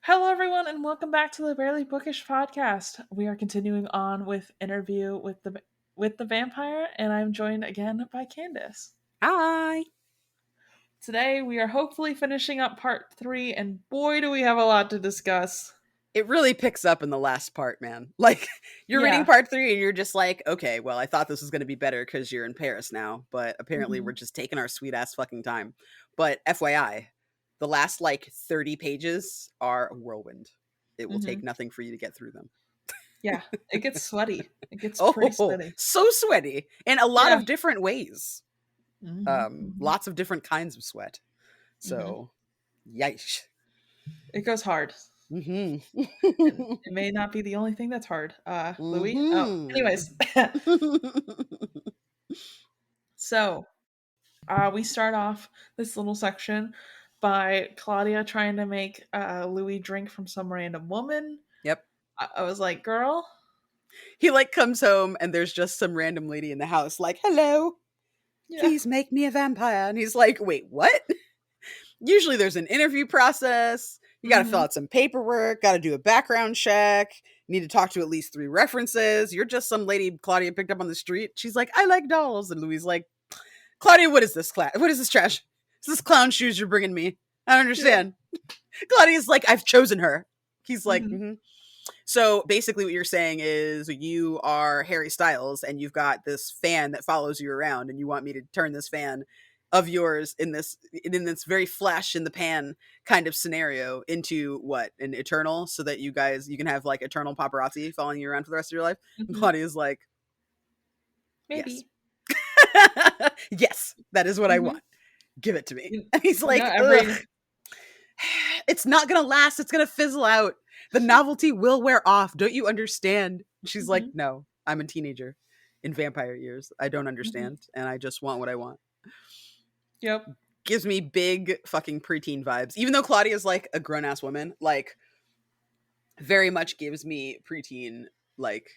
Hello, everyone, and welcome back to the Barely Bookish podcast. We are continuing on with interview with the vampire, and I'm joined again by Candace. Hi. Today, we are hopefully finishing up part 3, and boy, do we have a lot to discuss. It really picks up in the last part, man. Like, you're reading Yeah. part 3 and you're just like, okay, well, I thought this was going to be better because you're in Paris now, but apparently hmm we're just taking our sweet ass fucking time. But FYI, the last like 30 pages are a whirlwind. It will hmm take nothing for you to get through them. Yeah, it gets sweaty. It gets pretty Oh, sweaty. so sweaty in a lot Yeah. of different ways. hmm Lots of different kinds of sweat. hmm So, yikes. It goes hard. Mhm. And it may not be the only thing that's hard. Louis? Oh, Mhm. anyways. So, we start off this little section by Claudia trying to make Louis drink from some random woman. Yep. I was like, girl, He like comes home and there's just some random lady in the house like, "Hello, yeah. please make me a vampire." And he's like, "Wait, what?" Usually there's an interview process. You got to fill hmm out some paperwork, got to do a background check, need to talk to at least 3 references. You're just some lady Claudia picked up on the street. She's like, "I like dolls." And Louis like, "Claudia, what is this What is this trash? Is this clown shoes you're bringing me? I don't Yeah. understand." Claudia's like, "I've chosen her." He's like, hmm "Mhm." So basically, what you're saying is you are Harry Styles and you've got this fan that follows you around, and you want me to turn this fan of yours in this very flash in the pan kind of scenario into what, an eternal, so that you can have like eternal paparazzi following you around for the rest of your life. And hmm Claudia's like, yes. Maybe. Yes, that is what I hmm want. Give it to me. You, And he's you know, like, ugh, every. it's not gonna last. It's gonna fizzle out. The novelty will wear off. Don't you understand? She's like, hmm no, I'm a teenager in vampire years. I don't hmm understand. And I just want what I want. Yep. Gives me big fucking preteen vibes. Even though Claudia's like a grown ass woman, like very much gives me preteen, like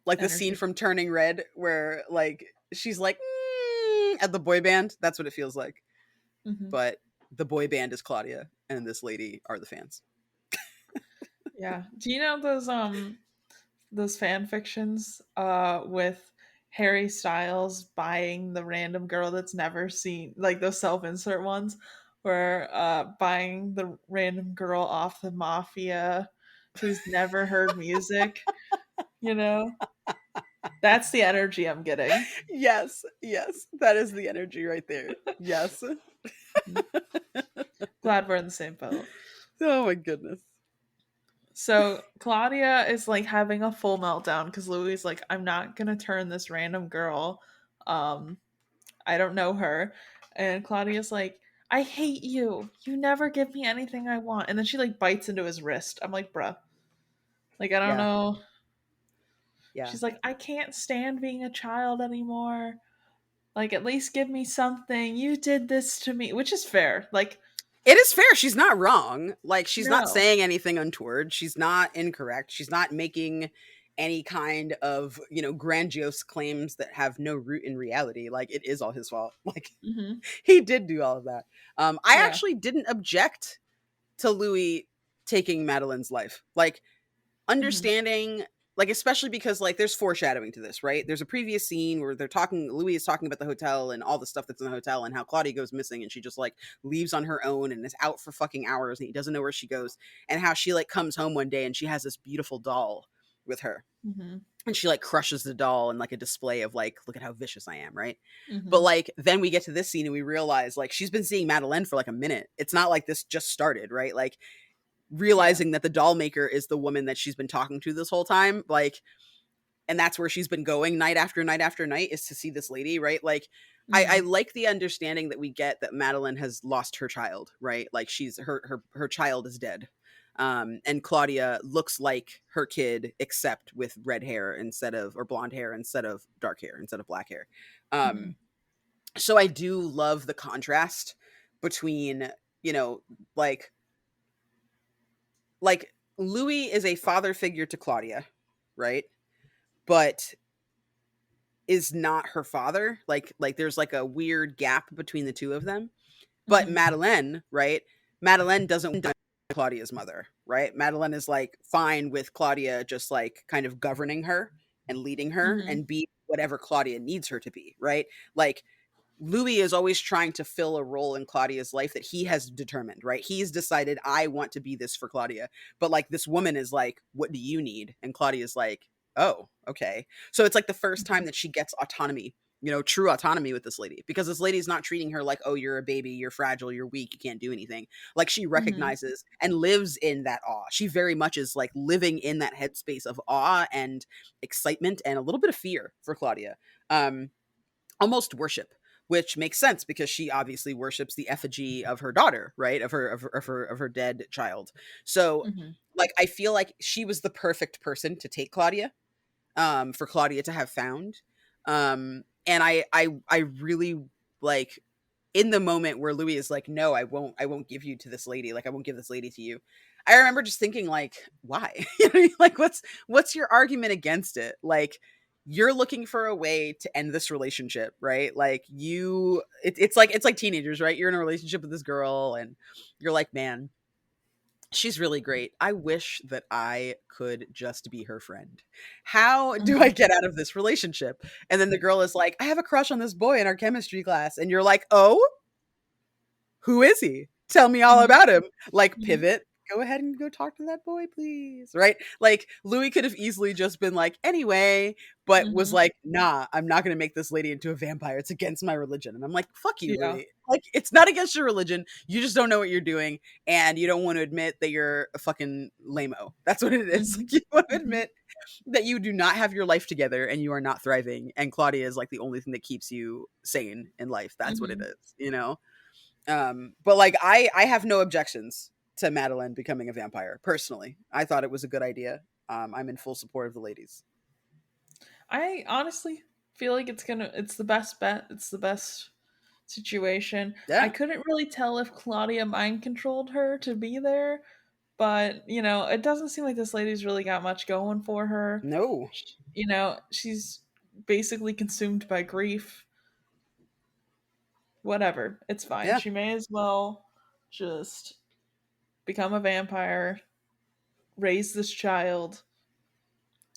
the scene Energy. from Turning Red where like she's like at the boy band. That's what it feels like. hmm But the boy band is Claudia and this lady are the fans. Yeah. Do you know those fan fictions with Harry Styles buying the random girl that's never seen, like those self-insert ones where buying the random girl off the mafia who's never heard music, you know? That's the energy I'm getting. Yes, yes, that is the energy right there. Yes. Mhm. Glad we're in the same boat. Oh my goodness. So Claudia is like having a full meltdown because Louis is like, I'm not gonna turn this random girl. Um, I don't know her. And Claudia's like, I hate you. You never give me anything I want. And then she like bites into his wrist. I'm like, bruh. Like, I don't Yeah, know. yeah. She's like, I can't stand being a child anymore. Like, at least give me something. You did this to me, which is fair. Like, It is fair. She's not wrong. Like, she's not no. saying anything untoward. She's not incorrect. She's not making any kind of, grandiose claims that have no root in reality. Like, it is all his fault. Like, hmm he did do all of that. I Yeah. actually didn't object to Louis taking Madeline's life. Like, hmm understanding, like, especially because like there's foreshadowing to this, right? There's a previous scene where Louis is talking about the hotel and all the stuff that's in the hotel and how Claudia goes missing and she just like leaves on her own and is out for fucking hours and he doesn't know where she goes, and how she like comes home one day and she has this beautiful doll with her hmm and she like crushes the doll in like a display of like, look at how vicious I am, right? But hmm like then we get to this scene and we realize like she's been seeing Madeleine for like a minute. It's not like this just started, right? Like Yeah. realizing that the doll maker is the woman that she's been talking to this whole time, like, and that's where she's been going night after night after night, is to see this lady, right? Like, I hmm like the understanding that we get that Madeline has lost her child, right? Like she's her child is dead. And Claudia looks like her kid, except with red hair instead of, or blonde hair instead of dark hair, instead of black hair. hmm Um, so I do love the contrast between, you know, like like Louis is a father figure to Claudia, right? But is not her father. Like there's like a weird gap between the two of them. But hmm Madeleine, right? Madeleine doesn't want Claudia's mother. right? Madeline is like fine with Claudia just like kind of governing her and leading her Mhm. and be whatever Claudia needs her to be, right? Like Louis is always trying to fill a role in Claudia's life that he has determined, right? He's decided, I want to be this for Claudia. But like this woman is like, what do you need? And Claudia's like, oh, okay. So it's like the first time Mhm. that she gets autonomy, true autonomy with this lady, because this lady's not treating her like, oh, you're a baby, you're fragile, you're weak, you can't do anything. Like she Mhm. recognizes and lives in that awe. She very much is like living in that headspace of awe and excitement and a little bit of fear for Claudia. Um, Almost worship, which makes sense because she obviously worships the effigy of her daughter, right? Of her dead child. So Mhm. like I feel like she was the perfect person to take Claudia, for Claudia to have found. And I really like in the moment where Louis is like, no, I won't give you to this lady. Like, I won't give this lady to you. I remember just thinking, like, why? You know, like, what's your argument against it? Like, you're looking for a way to end this relationship, right? Like, it's like teenagers, right? You're in a relationship with this girl, and you're like, man, she's really great. I wish that I could just be her friend. How do I Mhm. get out of this relationship? And then the girl is like, I have a crush on this boy in our chemistry class. And you're like, oh, who is he? Tell me all Mhm. about him. Like, Mhm. pivot. Go ahead and go talk to that boy, please. Right? Like, Louis could have easily just been like, anyway, but was Mhm. like, nah, I'm not going to make this lady into a vampire. It's against my religion. And I'm like, fuck you, Yeah. Louis. Like, it's not against your religion. You just don't know what you're doing. And you don't want to admit that you're a fucking lame-o. That's what it is. Mhm. Like, you want to Mhm. admit that you do not have your life together and you are not thriving. And Claudia is like the only thing that keeps you sane in life. That's what it Mhm. is. But like I have no objections to Madeline becoming a vampire. Personally, I thought it was a good idea. I'm in full support of the ladies. I honestly feel like it's the best bet. It's the best situation. I Yeah. couldn't really tell if Claudia mind controlled her to be there, but it doesn't seem like this lady's really got much going for her. No. She's basically consumed by grief. Whatever, it's fine. Yeah. She may as well just become a vampire, raise this child,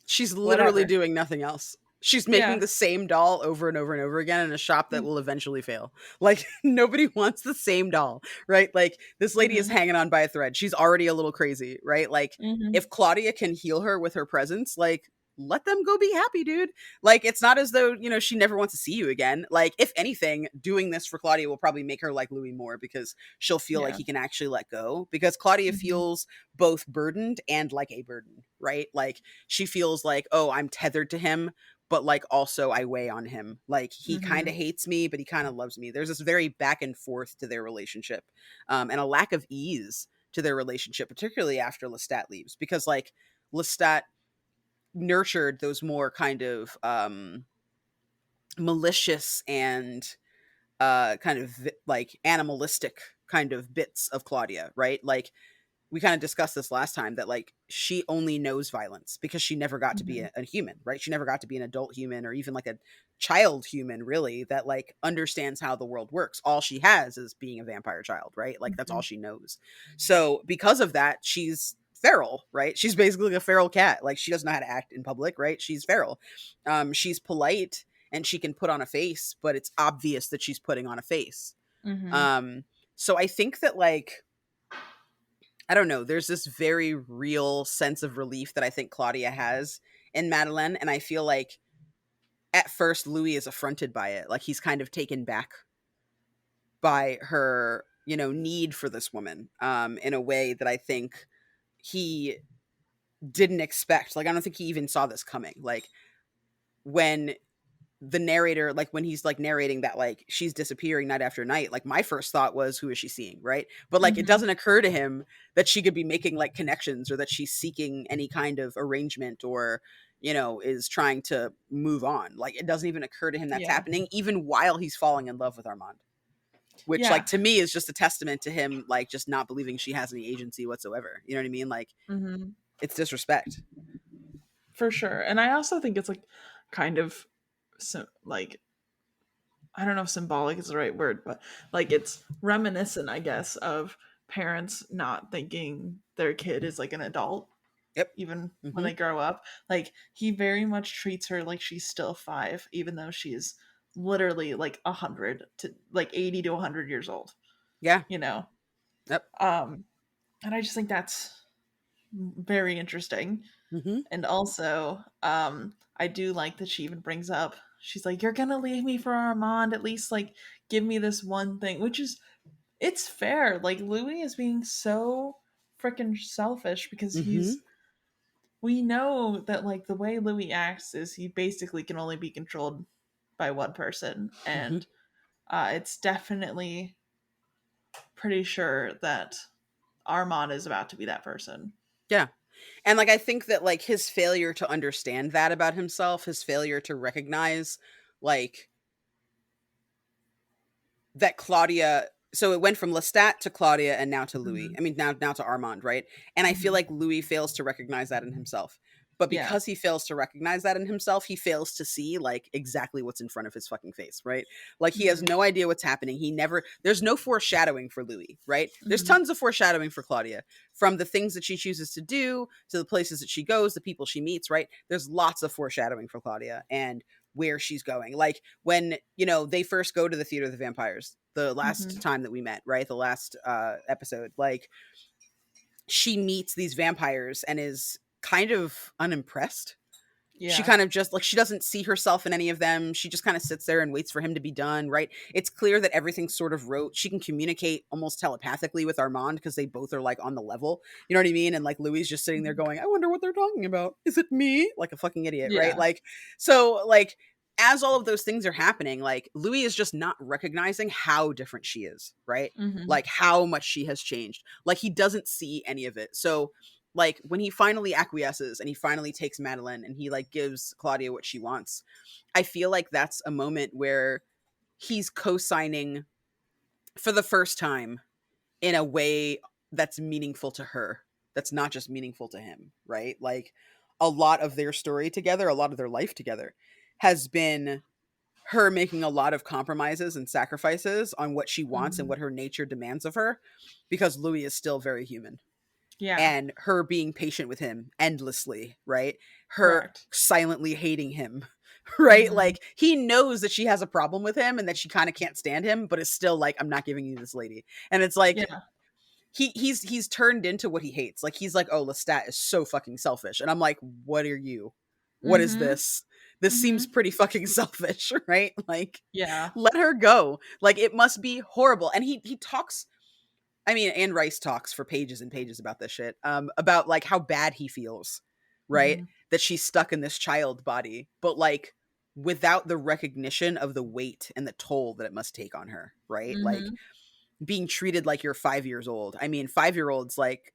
She's literally whatever. doing nothing else. She's making Yeah. the same doll over and over and over again in a shop that Mm. will eventually fail. Like nobody wants the same doll, right? Like this lady is Mhm. hanging on by a thread. She's already a little crazy, right? Like Mhm. if Claudia can heal her with her presence, like let them go be happy, dude. Like it's not as though, she never wants to see you again. Like if anything, doing this for Claudia will probably make her like Louis more because she'll feel like Yeah. he can actually let go because Claudia Mhm. feels both burdened and like a burden, right? Like she feels like, oh, I'm tethered to him, but like also I weigh on him. Like he kind of Mhm. hates me, but he kind of loves me. There's this very back and forth to their relationship, and a lack of ease to their relationship, particularly after Lestat leaves, because like Lestat nurtured those more kind of malicious and kind of like animalistic kind of bits of Claudia, right? Like we kind of discussed this last time that like she only knows violence because she never got to be Mhm. a human, right? She never got to be an adult human or even like a child human really that like understands how the world works. All she has is being a vampire child, right? Like that's all Mhm. she knows. So because of that, she's feral, right? She's basically a feral cat. Like she doesn't know how to act in public, right? She's feral. She's polite and she can put on a face, but it's obvious that she's putting on a face. Mhm. Um, so I think that like I don't know. There's this very real sense of relief that I think Claudia has in Madeline. And I feel like at first Louis is affronted by it. Like he's kind of taken back by her, need for this woman in a way that I think he didn't expect. Like, I don't think he even saw this coming. Like, when the narrator, like when he's like narrating that like she's disappearing night after night, like my first thought was, who is she seeing, right? But like it Mhm. doesn't occur to him that she could be making like connections or that she's seeking any kind of arrangement or is trying to move on. Like it doesn't even occur to him that's Yeah. happening even while he's falling in love with Armand, which Yeah. like to me is just a testament to him like just not believing she has any agency whatsoever. You know what I mean? Like Mhm. it's disrespect. For sure. And I also think it's like kind of like I don't know if symbolic is the right word, but like it's reminiscent, I guess, of parents not thinking their kid is like an adult, Yep. even when Mhm. they grow up. Like he very much treats her like she's still 5, even though she's literally like 100 to like 80 to 100 years old, Yeah. you know. Yep. Um and I just think that's very interesting. Mhm. And also, I do like that she even brings up, she's like, "You're gonna leave me for Armand, at least like give me this one thing," which is, it's fair. Like Louis is being so freaking selfish because Mhm. we know that like the way Louis acts is he basically can only be controlled by one person, Mhm. and it's definitely pretty sure that Armand is about to be that person. Yeah. And like I think that like his failure to understand that about himself, his failure to recognize like that Claudia, so it went from Lestat to Claudia and now to Louis. Hmm. I mean now to Armand, right? And I feel Hmm. like Louis fails to recognize that in himself. But Yeah. because he fails to recognize that in himself, he fails to see like exactly what's in front of his fucking face, right? Like he has Hmm. no idea what's happening. He never there's no foreshadowing for Louis, right? There's Hmm. tons of foreshadowing for Claudia from the things that she chooses to do to the places that she goes, the people she meets, right? There's lots of foreshadowing for Claudia and where she's going. Like when, they first go to the Theater of the Vampires, the last Hmm. time that we met, right? The last episode, like she meets these vampires and is kind of unimpressed. She Yeah. kind of just like she doesn't see herself in any of them. She just kind of sits there and waits for him to be done, right? It's clear that everything's sort of rote. She can communicate almost telepathically with Armand because they both are like on the level. You know what I mean? And like Louis just sitting there Mhm. going, "I wonder what they're talking about. Is it me?" Like a fucking idiot, right? Yeah. Like so like as all of those things are happening, like Louis is just not recognizing how different she is, right? Mhm. Like how much she has changed. Like he doesn't see any of it. So like when he finally acquiesces and he finally takes Madeline and he like gives Claudia what she wants, I feel like that's a moment where he's co-signing for the first time in a way that's meaningful to her, that's not just meaningful to him, right? Like a lot of their story together, a lot of their life together has been her making a lot of compromises and sacrifices on what she wants and Mhm. what her nature demands of her because Louis is still very human, Yeah. and her being patient with him endlessly, right? Her Correct. silently hating him, right? Mhm. Like he knows that she has a problem with him and that she kind of can't stand him, but it's still like, I'm not giving you this lady. And it's like Yeah. he's turned into what he hates. Like he's like, oh, Lestat is so fucking selfish. And I'm like, what are you? What is Mhm. this? This seems Mhm. pretty fucking selfish, right? Like Yeah. let her go. Like it must be horrible. And he talks, I mean, Anne Rice talks for pages and pages about this shit, about like how bad he feels, right? Mhm. That she's stuck in this child body, but like without the recognition of the weight and the toll that it must take on her, right? Like Mhm. being treated like you're 5 years old. I mean, 5 year olds like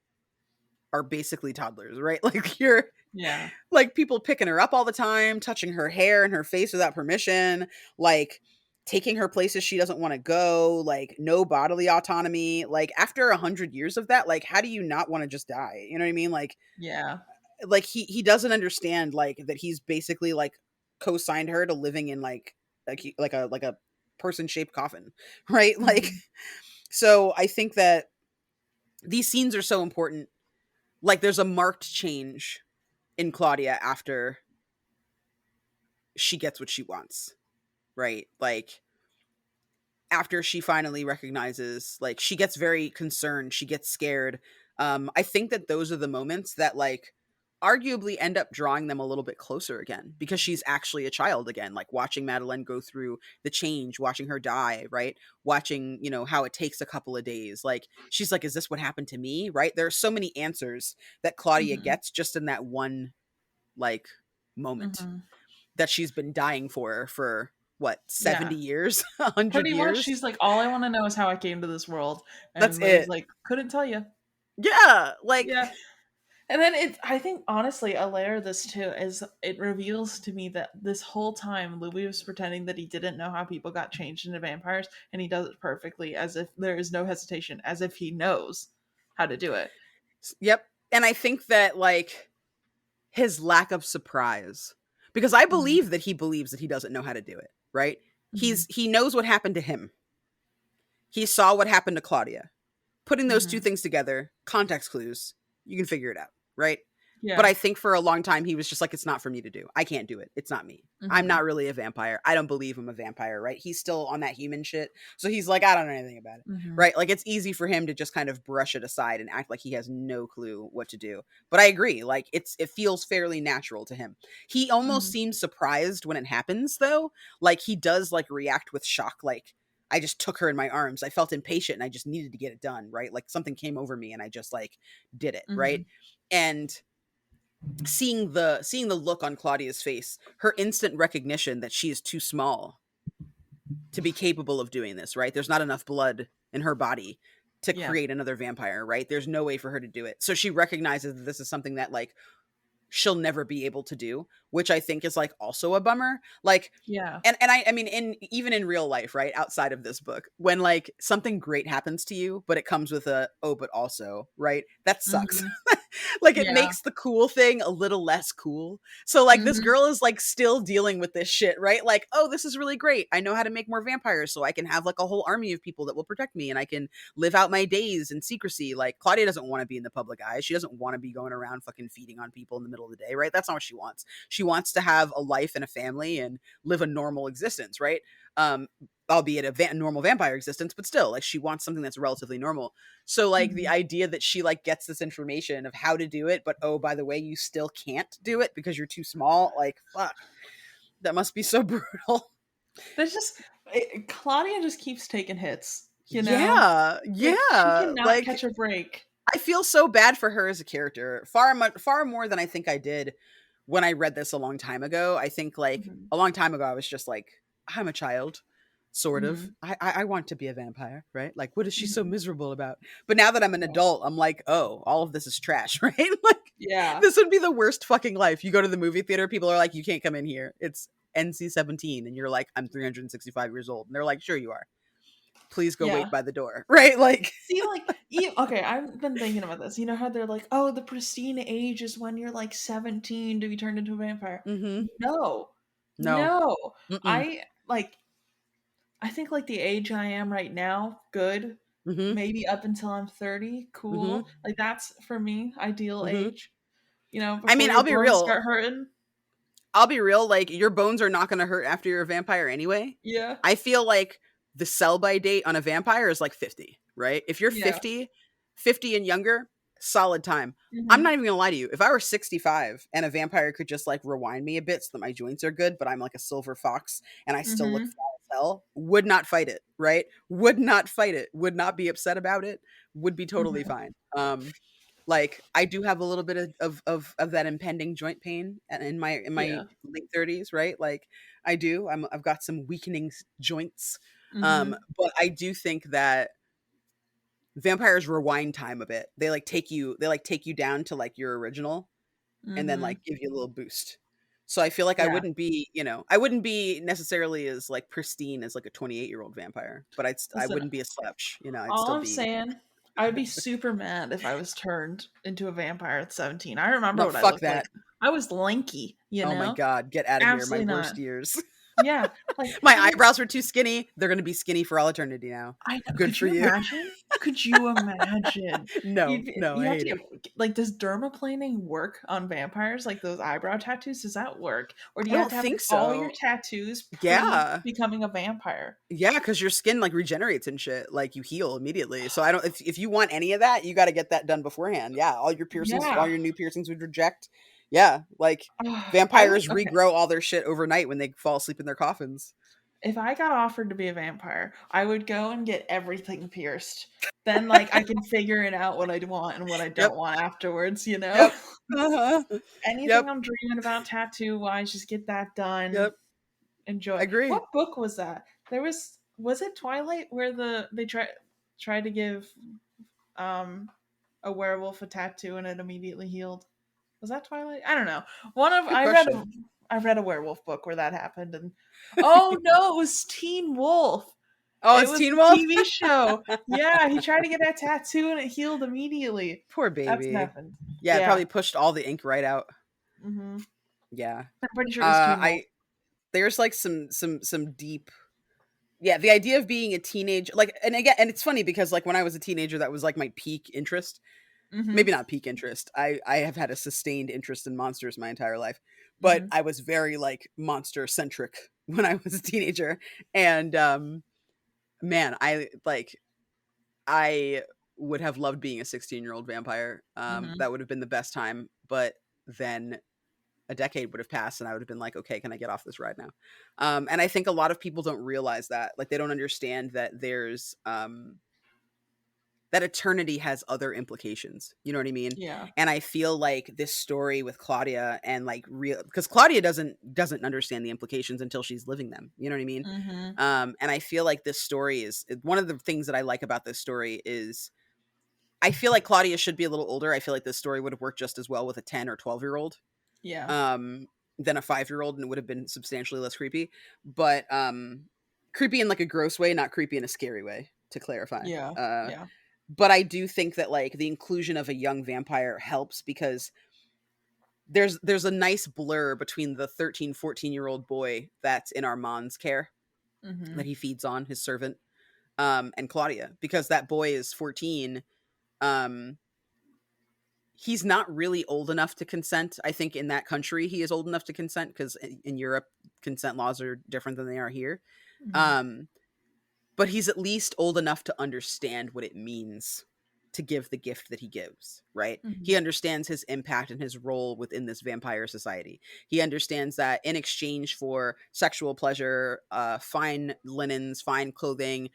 are basically toddlers, right? Like you're Yeah. like people picking her up all the time, touching her hair and her face without permission, like taking her places she doesn't want to go, like no bodily autonomy. Like after 100 years of that, like how do you not want to just die? You know what I mean? Yeah. Like he doesn't understand like that he's basically like co-signed her to living in like a person shaped coffin, right? Like Mhm. so I think that these scenes are so important. Like there's a marked change in Claudia after she gets what she wants, right? Like after she finally recognizes, like she gets very concerned, she gets scared. I think that those are the moments that like arguably end up drawing them a little bit closer again because she's actually a child again, like watching Madeline go through the change, watching her die, right? Watching, how it takes a couple of days. Like she's like, is this what happened to me? Right? There are so many answers that Claudia Mhm. gets just in that one like moment Mhm. that she's been dying for what, 70 Yeah. years, 100 Pretty much, years. she's like, all I want to know is how I came to this world, That's and Louis it. like, couldn't tell you. Yeah, like Yeah. And then I think honestly, a layer of this too is it reveals to me that this whole time Louis was pretending that he didn't know how people got changed into vampires, and he does it perfectly, as if there is no hesitation, as if he knows how to do it. yep. And I think that like his lack of surprise, because I Hmm. believe that he believes that he doesn't know how to do it, right? Hmm. He knows what happened to him. He saw what happened to Claudia. Putting those two Hmm. things together, context clues. You can figure it out, right? But Yeah. I think for a long time he was just like, it's not for me to do. I can't do it. It's not me. I'm Mhm. not really a vampire. I don't believe I'm a vampire, right? He's still on that human shit. So he's like, I don't know anything about it. Mhm. Right? Like it's easy for him to just kind of brush it aside and act like he has no clue what to do. But I agree, like it feels fairly natural to him. He almost Mhm. seems surprised when it happens though. Like he does like react with shock, like I just took her in my arms. I felt impatient and I just needed to get it done, right? Like something came over me and I just like did it, right? Mhm. And seeing the look on Claudia's face, her instant recognition that she is too small to be capable of doing this, right? There's not enough blood in her body to Yeah. create another vampire, right? There's no way for her to do it. So she recognizes that this is something that like she'll never be able to do, which I think is like also a bummer. Like Yeah. and I mean in even in real life, right? Outside of this book, when like something great happens to you, but it comes with a oh, but also, right? That sucks. Mhm. Like it Yeah. makes the cool thing a little less cool. So like this Mhm. girl is like still dealing with this shit, right? Like, oh, this is really great. I know how to make more vampires so I can have like a whole army of people that will protect me and I can live out my days in secrecy. Like Claudia doesn't want to be in the public eye. She doesn't want to be going around fucking feeding on people in the middle of the day, right? That's not what she wants. She wants to have a life and a family and live a normal existence, right? Um albeit a normal vampire existence, but still like she wants something that's relatively normal. So like the Mhm. idea that she like gets this information of how to do it, but oh, by the way, you still can't do it because you're too small, like fuck. That must be so brutal. There's just Claudia just keeps taking hits, you know? Yeah. Like, she Yeah. cannot Like catch a break. I feel so bad for her as a character. Far more than I think I did when I read this a long time ago. I think like Mhm. a long time ago I was just like, I'm a child. Sort of. Mhm. I want to be a vampire, right? Like, what is she so Mhm. miserable about? But now that I'm an Yeah. adult, I'm like, oh, all of this is trash, right? Like, Yeah. this would be the worst fucking life. You go to the movie theater, people are like, you can't come in here. It's NC-17, and you're like, I'm 365 years old, and they're like, sure you are. Please go Yeah. wait by the door, right? Like, See, like, okay, I've been thinking about this. You know how they're like, "Oh, the pristine age is when you're like 17 to be turned into a vampire." mm-hmm. No. No. No. Mm-mm. I like I think like the age I am right now, good. Mm-hmm. Maybe up until I'm 30, Mm-hmm. cool. Like that's for me ideal Mm-hmm. age. You know, I before mean, your bones start hurting. I'll be real, like, your bones are not gonna hurt after you're a vampire anyway. Yeah. I feel like the sell-by date on a vampire is, like, 50, right? If you're Yeah. 50 and younger, solid time. I'm not Mhm. even gonna lie to you. If I were 65 and a vampire could just, like, rewind me a bit so that my joints are good, but I'm like a silver fox and I still look Mhm. fat as hell, would not fight it, right? Would not fight it. Would not be upset about it. Would be totally Mhm. fine. Like I do have a little bit of that impending joint pain in my Yeah. late 30s, right? Like I do. I've got some weakening joints. Mhm. But I do think that vampires rewind time a bit. They like take you down to like your original and then Mhm. like give you a little boost. So I feel like I Yeah. wouldn't be, I wouldn't be necessarily as like pristine as like a 28-year-old vampire, but I Listen, wouldn't be a slouch, I'd all still I'm be saying, I would be super mad if I was turned into a vampire at 17. I remember no, what I fuck looked like. that. I was lanky, you Oh my know? god, get out of here. My Absolutely worst not. years. Yeah, like, My I mean, eyebrows were too skinny. They're going to be skinny for all eternity now. I know, Good could for you you. imagine? Could you imagine? No, no, You I have hate to it. get like, does dermaplaning work on vampires? Like, those eyebrow tattoos, does that work? Or do I you have don't to have, like, think all your so. tattoos Yeah. pre-becoming a vampire? Yeah, because your skin like regenerates and shit. Like you heal immediately. So I don't if you want any of that, you gotta get that done beforehand. Yeah. All Yeah. your new piercings would reject. Yeah. Like I would vampires okay. regrow all their shit overnight when they fall asleep in their coffins. If I got offered to be a vampire, I would go and get everything pierced. Then, like, I can figure it out what I want and what I Yep. don't want afterwards, you know? Yep. Uh-huh. Anything Yep. I'm dreaming about tattoo-wise, just get that done. Yep. Enjoy. Agree. What book was that? Was it Twilight where they tried to give um a werewolf a tattoo and it immediately healed? Was that Twilight? I don't know. One of Good question. I read a werewolf book where that happened and oh no, it was Teen Wolf. Oh, It it's was Teen the Wolf? TV show. Yeah, he tried to get that tattoo and it healed immediately. Poor That's what baby. happened. Yeah, it Yeah. probably pushed all the ink right out. Mhm. Yeah. I'm pretty sure it was Teen Wolf. I there's like some deep yeah, the idea of being a teenage like and again and it's funny because like when I was a teenager that was like my peak interest. Mhm. Maybe not peak interest. I have had a sustained interest in monsters my entire life, but Mhm. I was very like monster centric when I was a teenager. And man, I would have loved being a 16-year-old vampire. Mhm. That would have been the best time. But then a decade would have passed and I would have been like, okay, can I get off this ride now? And I think a lot of people don't realize that. Like they don't understand that there's that eternity has other implications. You know what I mean? Yeah. And I feel like this story with Claudia and like real because Claudia doesn't understand the implications until she's living them. You know what I mean? Mhm. And I feel like this story is one of the things that I like about this story is I feel like Claudia should be a little older. I feel like this story would have worked just as well with a 10 or 12-year-old Yeah. um, than a 5-year-old, and it would have been substantially less creepy. But creepy in like a gross way, not creepy in a scary way, to clarify. Yeah. Uh, Yeah. but I do think that like the inclusion of a young vampire helps because there's a nice blur between the 13, 14-year-old boy that's in Armand's care that Mhm. he feeds on, his servant, and Claudia, because that boy is 14. um he's not really old enough to consent. I think in that country he is old enough to consent because in Europe consent laws are different than they are here. Mhm. um but he's at least old enough to understand what it means to give the gift that he gives, right? He Mhm. understands his impact and his role within this vampire society. He understands that in exchange for sexual pleasure, fine linens, fine clothing,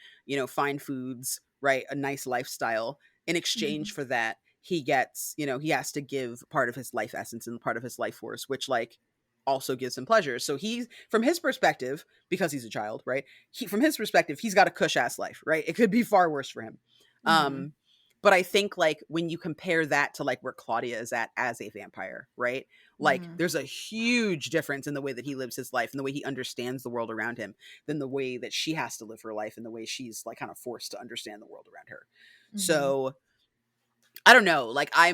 fine foods, right? A nice lifestyle. In exchange Mhm. for that, he gets, he has to give part of his life essence and part of his life force, which like also gives him pleasure. So he's from his perspective, because he's a child, right? From his perspective, he's got a cush ass life, right? It could be far worse for him. Mhm. Um, but I think like when you compare that to like where Claudia is at as a vampire, right? Like Mhm. there's a huge difference in the way that he lives his life and the way he understands the world around him than the way that she has to live her life and the way she's like kind of forced to understand the world around her. Mhm. So I don't know. Like I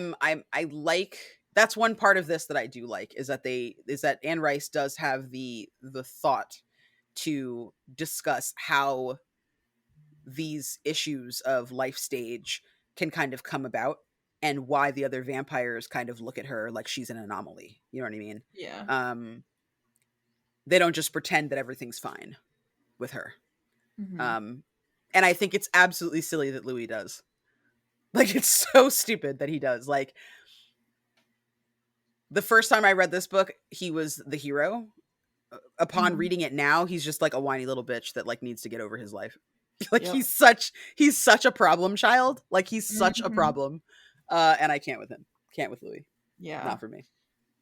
like that's one part of this that I do like is that Anne Rice does have the thought to discuss how these issues of life stage can kind of come about and why the other vampires kind of look at her like she's an anomaly. You know what I mean? Yeah. Um, they don't just pretend that everything's fine with her. Mhm. Um, and I think it's absolutely silly that Louis does. Like, it's so stupid that he does. Like, the first time I read this book, he was the hero. Upon Mhm. reading it now, he's just like a whiny little bitch that like needs to get over his life. Like Yep. he's such a problem child. Like he's such a Mhm. problem. And I can't with him. Can't with Louis. Yeah. Not for me.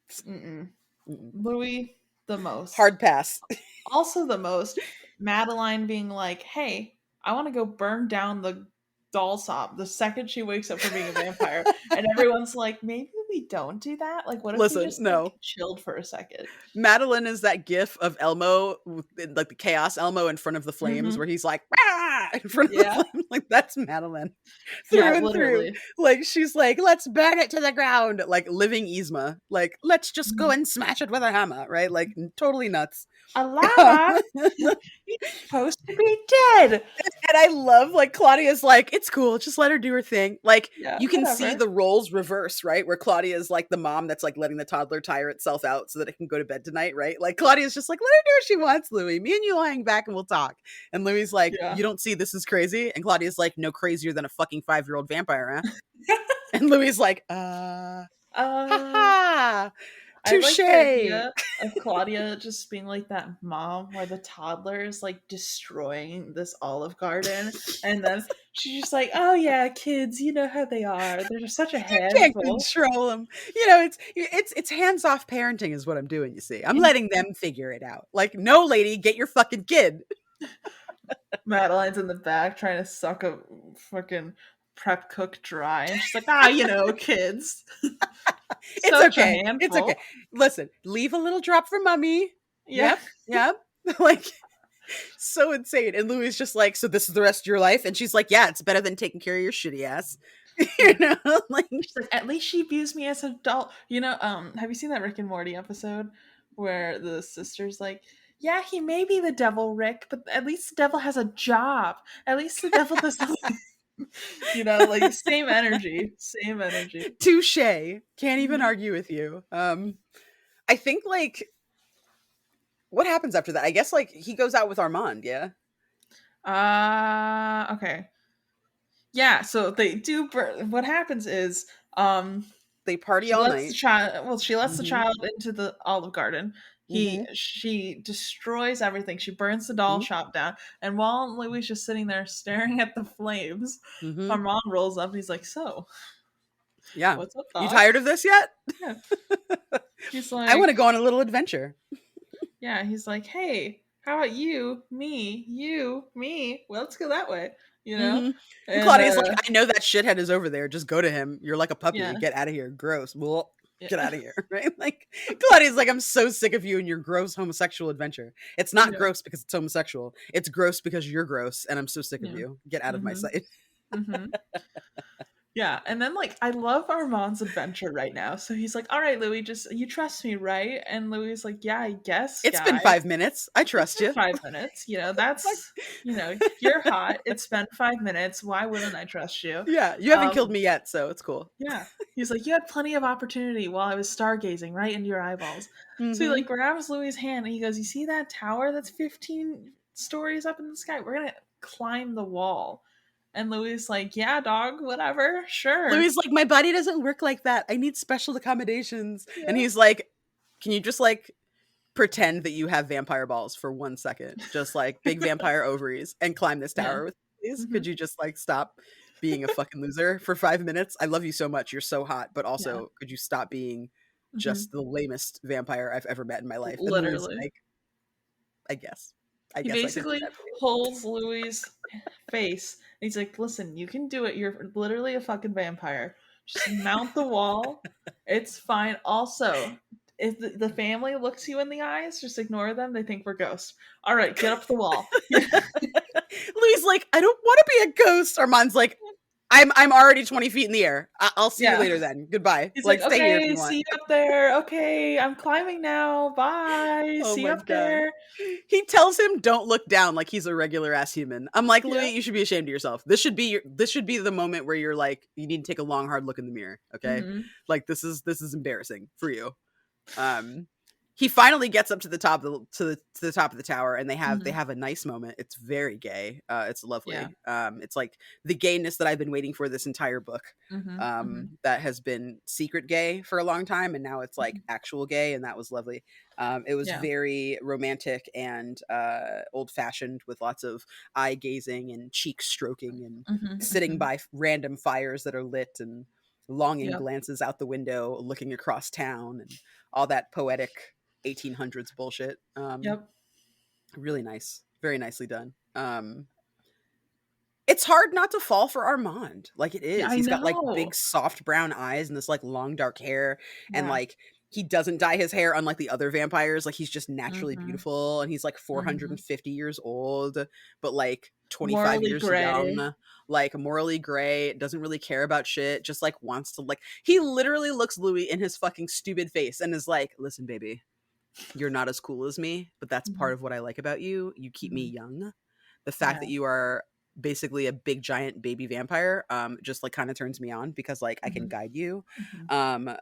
Mm-mm. Mm-mm. Louis, the most. Hard pass. Also the most. Madeline being like, "Hey, I want to go burn down the doll shop the second she wakes up from being a vampire." And everyone's like, "Maybe we don't do that. Like, what if we Listen, just like no. chilled for a second?" Madeline is that gif of Elmo, like the chaos Elmo in front of the flames, Mhm. where he's like, "Rah!" in front of the Yeah. flames. Like, that's Madeline Yeah, through and through. literally. Like, she's like, let's burn it to the ground. Like, living Yzma. Like, let's just go Mhm. and smash it with a hammer, right? Like, totally nuts. Alana, you're supposed to be dead. And I love like Claudia's like, it's cool, just let her do her thing. Like Yeah, you can see whatever. the roles reverse, right? Where Claudia is like the mom that's like letting the toddler tire itself out so that it can go to bed tonight, right? Like Claudia's just like, let her do what she wants, Louis. Me and you lying back and we'll talk. And Louis's like, Yeah. you don't see this is crazy? And Claudia's like, no crazier than a fucking 5-year-old vampire, huh? And Louis's like, ha Uh, ha, I touche. like the idea of Claudia just being like that mom where the toddler is like destroying this Olive Garden, and then she's just like, "Oh yeah, kids, you know how they are. They're just such a Can't handful." control them. It's hands off parenting is what I'm doing. You see, I'm letting them figure it out. Like, no, lady, get your fucking kid. Madeline's in the back trying to suck a fucking prep cook dry, and she's like, "Ah, you know, kids, It's such a okay. It's okay. handful." Listen, leave a little drop for mommy. Yeah. Yep, yep. Like so insane. And Louis is just like, so this is the rest of your life, and she's like, yeah, it's better than taking care of your shitty ass. you Yeah. know, like She's like, at least she views me as an adult. You know, have you seen that Rick and Morty episode where the sister's like, yeah, he may be the devil, Rick, but at least the devil has a job. At least the devil does something. Like same energy, same energy. Touche. Can't even Mhm. argue with you. I think like what happens after that? I guess like he goes out with Armand, yeah? Okay. Yeah, so they do what happens is They party she all lets the night. child well, she lets the Mhm. child into the Olive Garden. Mhm. She destroys everything. She burns the doll Mhm. shop down. And while Louis just sitting there staring at the flames, Mhm. Armand rolls up and he's like, "So, Yeah. what's up, You dog?" tired of this yet? Yeah. He's I want like, to go on a little adventure. yeah, he's like, "Hey, how about you, me? Well, let's go that way." You know? Mhm. And And Claudia's like, "I know that shithead is over there. Just go to him. You're like a puppy. yeah. Get out of here. Gross. Well, get Yeah. out of here." Right? Like Claudia's like, "I'm so sick of you and your gross homosexual adventure. It's not Yeah. gross because it's homosexual. It's gross because you're gross and I'm so sick of Yeah. you. Get out of my Mhm. sight." Mhm. Yeah, and then, I love Armand's adventure right now. So he's like, "All right, Louis, just you trust me, right?" And Louis is like, "Yeah, I guess, It's been guy. 5 minutes. I It's trust been you. 5 minutes. Like, You're hot. It's been 5 minutes. Why wouldn't I trust you?" yeah, you haven't killed Um, me yet, so it's cool. yeah. He's like, "You had plenty of opportunity while I was stargazing right into your eyeballs." So he, Mhm. grabs Louis' hand and he goes, "You see that tower that's 15 stories up in the sky? We're gonna climb the wall." And Louis is like, "Yeah, dog, whatever, sure." Louis like, "My body doesn't work like that. I need special accommodations." And Yeah. he's like, "Can you just like pretend that you have vampire balls for 1 second? Just like big vampire ovaries and climb this Yeah. tower with me, please? Could Mhm. you just like stop being a fucking loser for 5 minutes? I love you so much. You're so hot, but Yeah. also could you stop being Mhm. just the lamest vampire I've ever met in my life?" And Louis is Literally. like, "I guess. I He guess I could do basically that for you." holds Louis' face, and he's like, "Listen, you can do it. You're literally a fucking vampire. Just mount the wall. It's fine. Also, if the family looks you in the eyes, just ignore them. They think we're ghosts. All right, get up the wall." Yeah. Louis like, "I don't want to be a ghost." Armand's like, I'm already 20 feet in the air. I'll see you Yeah. later then. Goodbye. He's like, Like, stay here if you "Okay, want." see you up there. Okay, I'm climbing now. Bye. Oh See you my up god. there." He tells him don't look down like he's a regular ass human. I'm like, Yeah. "Louis, you should be ashamed of yourself. This should be the moment where you're like, you need to take a long hard look in the mirror, okay? Mhm. Like this is embarrassing for you." Um, he finally gets up to the top of the top of the tower, and they Mhm. have a nice moment. It's very gay. It's Yeah. lovely. It's like the gayness that I've been waiting for this entire book. Mhm. Mhm. That has been secret gay for a long time, and now it's like Mhm. actual gay, and that was lovely. It was Yeah. very romantic and old fashioned with lots of eye gazing and cheek stroking and Mhm. sitting Mhm. by random fires that are lit and longing Yep. glances out the window looking across town and all that poetic 1800s bullshit. Yep. Really nice, very nicely done. It's hard not to fall for Armand. Like it Yeah, is. I He's got like know. big soft brown eyes and this like long dark hair and Yeah. like he doesn't dye his hair unlike the other vampires. Like he's just naturally Mhm. beautiful and he's like Mhm. 450 years old but like 25 Morally years gray. young, like morally gray, doesn't really care about shit, just like wants to like he literally looks Louis in his fucking stupid face and is like, "Listen, baby, you're not as cool as me, but that's part Mhm. of what I like about you. You keep me Mhm. young. The fact Yeah. that you are basically a big giant baby vampire just like kind of turns me on because like I can Mhm. guide you. Mhm. Um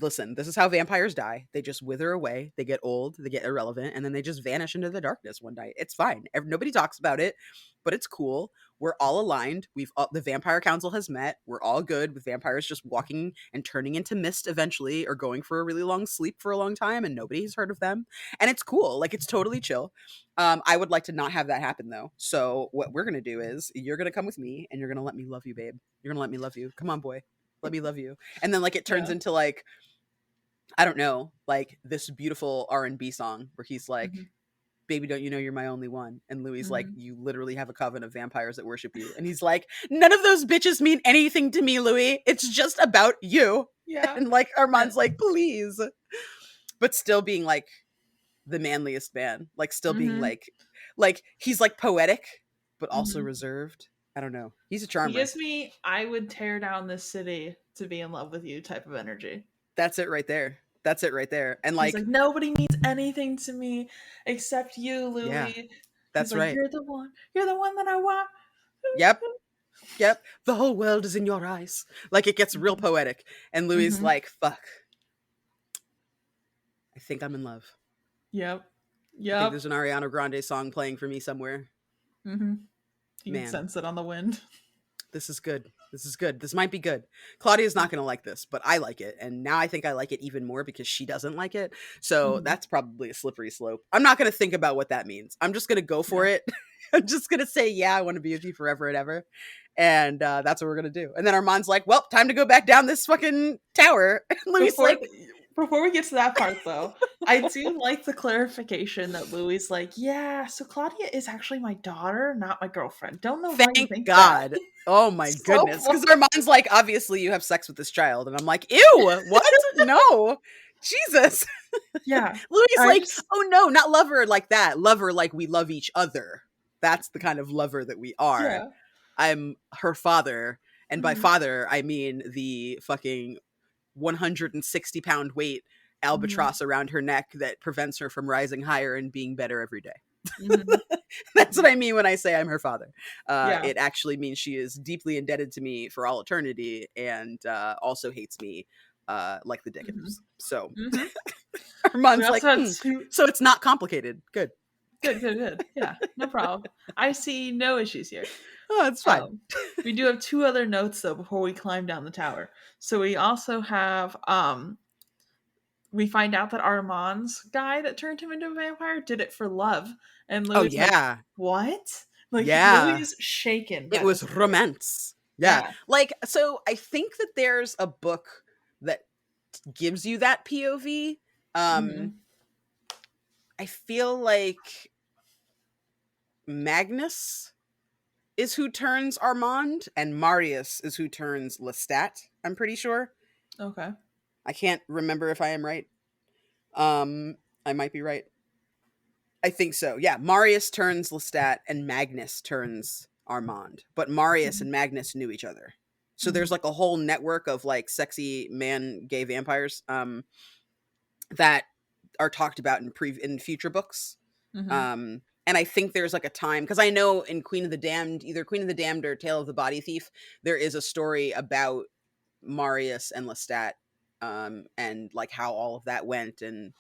listen, this is how vampires die. They just wither away, they get old, they get irrelevant, and then they just vanish into the darkness one night. It's fine. Nobody talks about it, but it's cool. We're all aligned. The vampire council has met. We're all good with vampires just walking and turning into mist eventually or going for a really long sleep for a long time and nobody's heard of them. And it's cool. Like it's totally chill. I would like to not have that happen though. So what we're gonna do is you're gonna come with me and you're gonna let me love you, babe. You're gonna let me love you. Come on, boy. Let me love you. And then like it turns Yeah. into like I don't know, like this beautiful R&B song where he's like, Mhm. "Baby, don't you know you're my only one?" And Louis like, Mhm. "You literally have a coven of vampires that worship you." And he's like, "None of those bitches mean anything to me, Louis. It's just about you." Yeah. And like And Armand's like, "Please." But still being like the manliest man, like still being Mhm. like he's like poetic but also Mhm. reserved. I don't know. He's a He charmer. gives me "I would tear down this city to be in love with you" type of energy. That's it right there. That's it right there. And He's like, like, "Nobody means anything to me except you, yeah, Louis." He's that's like, right. "You're the one. You're the one that I want." Yep. Yep. The whole world is in your eyes. Like, it gets real poetic. And Louis Mhm. like, fuck. I think I'm in love. Yep. I think Yep. there's an Ariana Grande song playing for me somewhere. Mhm. You can Man, sense it on the wind. this is good. This is good. This might be good. Claudia's Yeah. not going to like this, but I like it. And now I think I like it even more because she doesn't like it. So Mhm. that's probably a slippery slope. I'm not going to think about what that means. I'm just going to go for Yeah. it. I'm just going to say, yeah, I want to be with you forever and ever. And that's what we're going to do. And then Armand's like, well, time to go back down this fucking tower. And Louis Before like, th before we get to that part, though, I do like the clarification that Louis is like, "Yeah, so Claudia is actually my daughter, not my girlfriend. Don't know how you thank think that." God. Oh my So goodness. Because funny. Armand's like, obviously you have sex with this child. And I'm like, ew, what? No. Jesus. Yeah. Louis I like, just oh no, not lover like that. Lover like we love each other. That's the kind of lover that we are. yeah. I'm her father. And by Mhm. father, I mean the fucking 160-pound weight Mhm. albatross around her neck that prevents her from rising higher and being better every day. Mhm. That's what I mean when I say I'm her father. Yeah. It actually means she is deeply indebted to me for all eternity and also hates me like the Mhm. Dickens. So Mhm. We Armand's like, also had 2 so it's not complicated. Good. good, good, good. Yeah, no problem. I see no issues here. Oh, it's fine. Um, we do have 2 other notes, though, before we climb down the tower. So we also have, we find out that Armand's guy that turned him into a vampire did it for love, and Oh, Louis is like, yeah. "What?" Like, Louis Yeah. is shaken It by this was story. romance. Yeah. Yeah. Like, so I think that there's a book that gives you that POV. Um, Mhm. I feel like Magnus is who turns Armand, and Marius is who turns Lestat, I'm pretty sure. Okay. I can't remember if I am right. Um, I might be right. I think so. Yeah, Marius turns Lestat and Magnus turns Armand. But Marius Mhm. and Magnus knew each other. So there's Mhm. like a whole network of like sexy man gay vampires that are talked about in future books. Mhm. And I think there's like a time because I know in Queen of the Damned, either Queen of the Damned or Tale of the Body Thief, there is a story about Marius and Lestat, and like how all of that went, and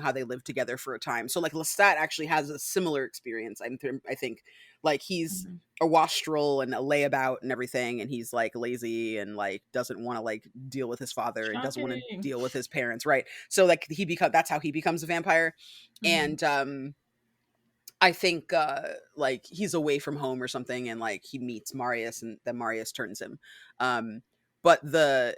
how they lived together for a time. So like Lestat actually has a similar experience. I think like he's Mhm. a wastrel and a layabout and everything, and he's like lazy and like doesn't want to like deal with his father and doesn't want to Shocking. deal with his parents, right? So like that's how he becomes a vampire, Mhm. and I think like he's away from home or something, and like he meets Marius, and then Marius turns him. Um, but the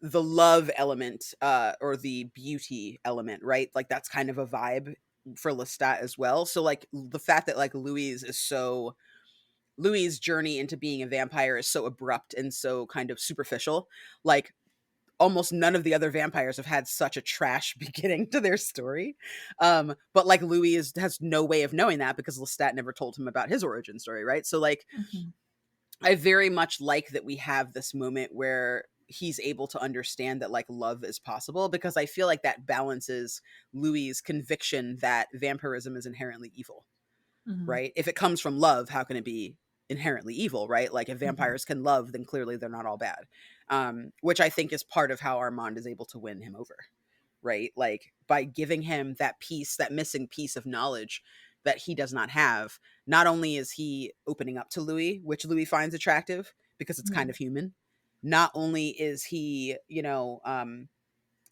love element or the beauty element, right? Like that's kind of a vibe for Lestat as well. So like the fact that like Louis's journey into being a vampire is so abrupt and so kind of superficial. Like almost none of the other vampires have had such a trash beginning to their story. But like has no way of knowing that because Lestat never told him about his origin story, right? So like Mhm. I very much like that we have this moment where he's able to understand that like love is possible because I feel like that balances Louis's conviction that vampirism is inherently evil, Mhm. right? If it comes from love, how can it be inherently evil, right? Like if Mhm. vampires can love, then clearly they're not all bad. Which I think is part of how Armand is able to win him over, right? Like by giving him that piece, that missing piece of knowledge that he does not have. Not only is he opening up to Louis, which Louis finds attractive because it's kind Mhm. of human. Not only is he,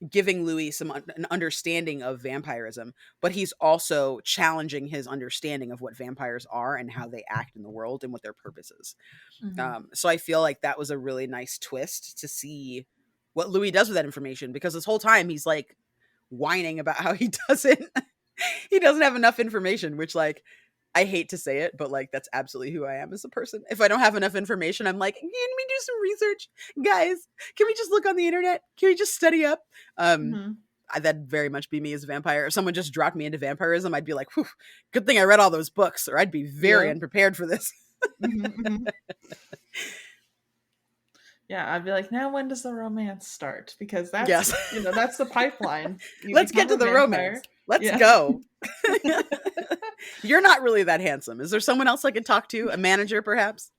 giving Louis an understanding of vampirism, but he's also challenging his understanding of what vampires are and how they act in the world and what their purpose is. Mhm. So I feel like that was a really nice twist to see what Louis does with that information because this whole time he's like whining about how he doesn't he doesn't have enough information, which like I hate to say it, but like that's absolutely who I am as a person. If I don't have enough information, I'm like, can we do some research? Guys, can we just look on the internet? Can we just study up? Um Mhm. that'd very much be me as a vampire. If someone just dropped me into vampirism, I'd be like, whew, good thing I read all those books, or I'd be very Yep. unprepared for this. Mhm. Mhm. Yeah, I'd be like, "Now when does the romance start?" Because Yes. that's the pipeline. You Let's get become to a the romance. vampire. Let's Yeah. go. You're not really that handsome. Is there someone else I could talk to? A manager, perhaps?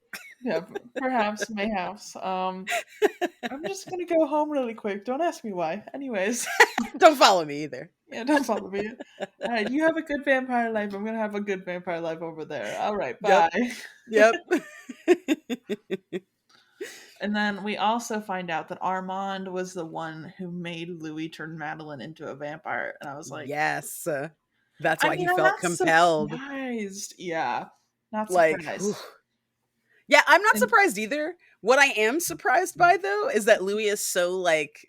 Yeah, perhaps, mayhaps. I'm just gonna go home really quick. Don't ask me why. Anyways, Don't follow me either. yeah, don't follow me. All right, you have a good vampire life. I'm gonna have a good vampire life over there. All right, Yep. bye. Yep. And then we also find out that Armand was the one who made Louis turn Madeline into a vampire. And I was like, Yes. That's I why he mean, I'm felt not compelled. surprised. Yeah, not Like, whew. surprised. Yeah, I'm not And surprised either. What I am surprised by though is that Louis is so like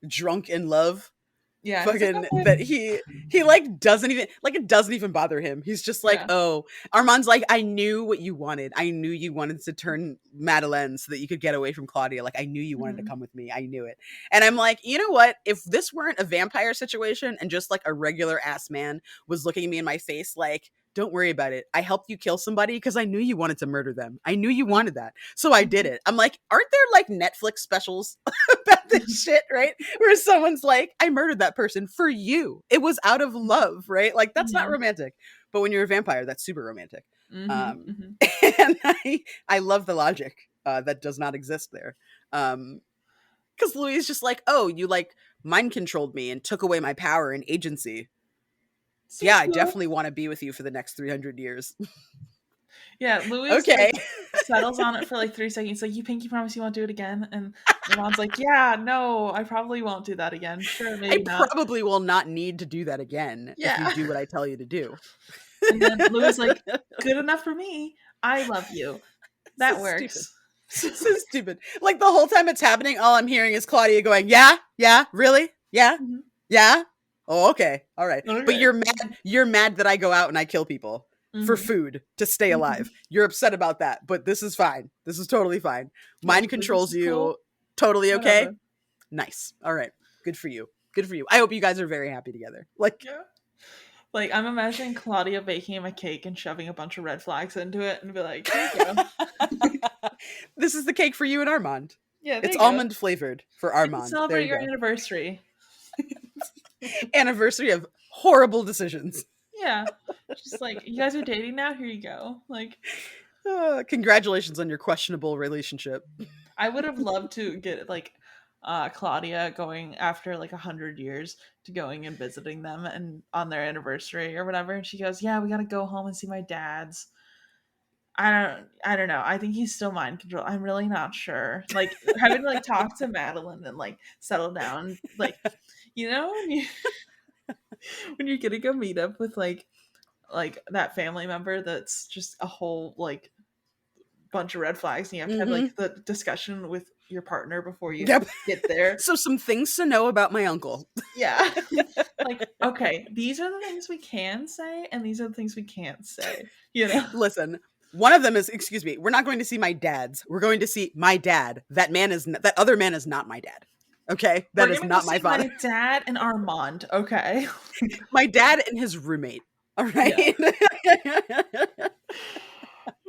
drunk in love, yeah, he's like, fucking, okay, that he like doesn't even, like, it doesn't even bother him. He's just like, yeah, oh, Armand's like, I knew what you wanted. I knew you wanted to turn Madeleine so that you could get away from Claudia. Like, I knew you wanted to mhm, come with me. I knew it. And I'm like, you know what? If this weren't a vampire situation and just like a regular ass man was looking at me in my face like, don't worry about it. I helped you kill somebody because I knew you wanted to murder them. I knew you mhm, wanted that. So I did mhm, it. I'm like, aren't there like Netflix specials about this shit, right? Where someone's like, I murdered that person for you. It was out of love, right? Like, that's not mhm, romantic. But when you're a vampire, that's super romantic. mhm, Um, mhm. and I love the logic that does not exist there. Because Louis is just like, oh, you like mind controlled me and took away my power and agency. Yeah, Seems I cool. definitely want to be with you for the next 300 years. Yeah, Louis like Okay. settles on it for like 3 seconds. Like, you pinky promise you won't do it again, and Ron's like, yeah, no, I probably won't do that again. Sure, I maybe not. probably will not need to do that again if you Yeah. do what I tell you to do. And then Louis is like, good enough for me. I love you. So That stupid. works. So stupid. Like the whole time it's happening, all I'm hearing is Claudia going, yeah, yeah, really? Yeah, Mhm. yeah. Oh, okay. All right. But Okay. you're mad that I go out and I kill people for Mhm. food to stay Mhm. alive. You're upset about that, but this is fine. This is totally fine. Yeah, Mind she's like, this controls is cool. you. Totally okay. Whatever. Nice. All right. Good for you. Good for you. I hope you guys are very happy together. Like, Yeah. Like, I'm imagining Claudia baking him a cake and shoving a bunch of red flags into it and be like, here you go. this is the cake for you and Armand. Yeah, there It's you go. almond flavored for You can Armand. There celebrate you your go. anniversary. Anniversary of horrible decisions. Yeah. Just like, you guys are dating now? Here you go. Like, Congratulations on your questionable relationship. I would have loved to get like Claudia going after like 100 years to going and visiting them and on their anniversary or whatever. And she goes, yeah, we gotta go home and see my dad's. I don't know. I think he's still mind control. I'm really not sure. Like having to like talk to Madeline and like settle down. Like, when you when you're gonna go meet up with like that family member that's just a whole like bunch of red flags and you have to have Mm-hmm. like the discussion with your partner before you Yep. get there. So some things to know about my uncle. Yeah. Like, okay, these are the things we can say and these are the things we can't say. Listen, one of them is, excuse me, we're not going to see my dad's. We're going to see my dad. That other man is not my dad. Okay? We're That is gonna go not my see father. my dad and Armand, okay? My dad and his roommate. All Yeah. right.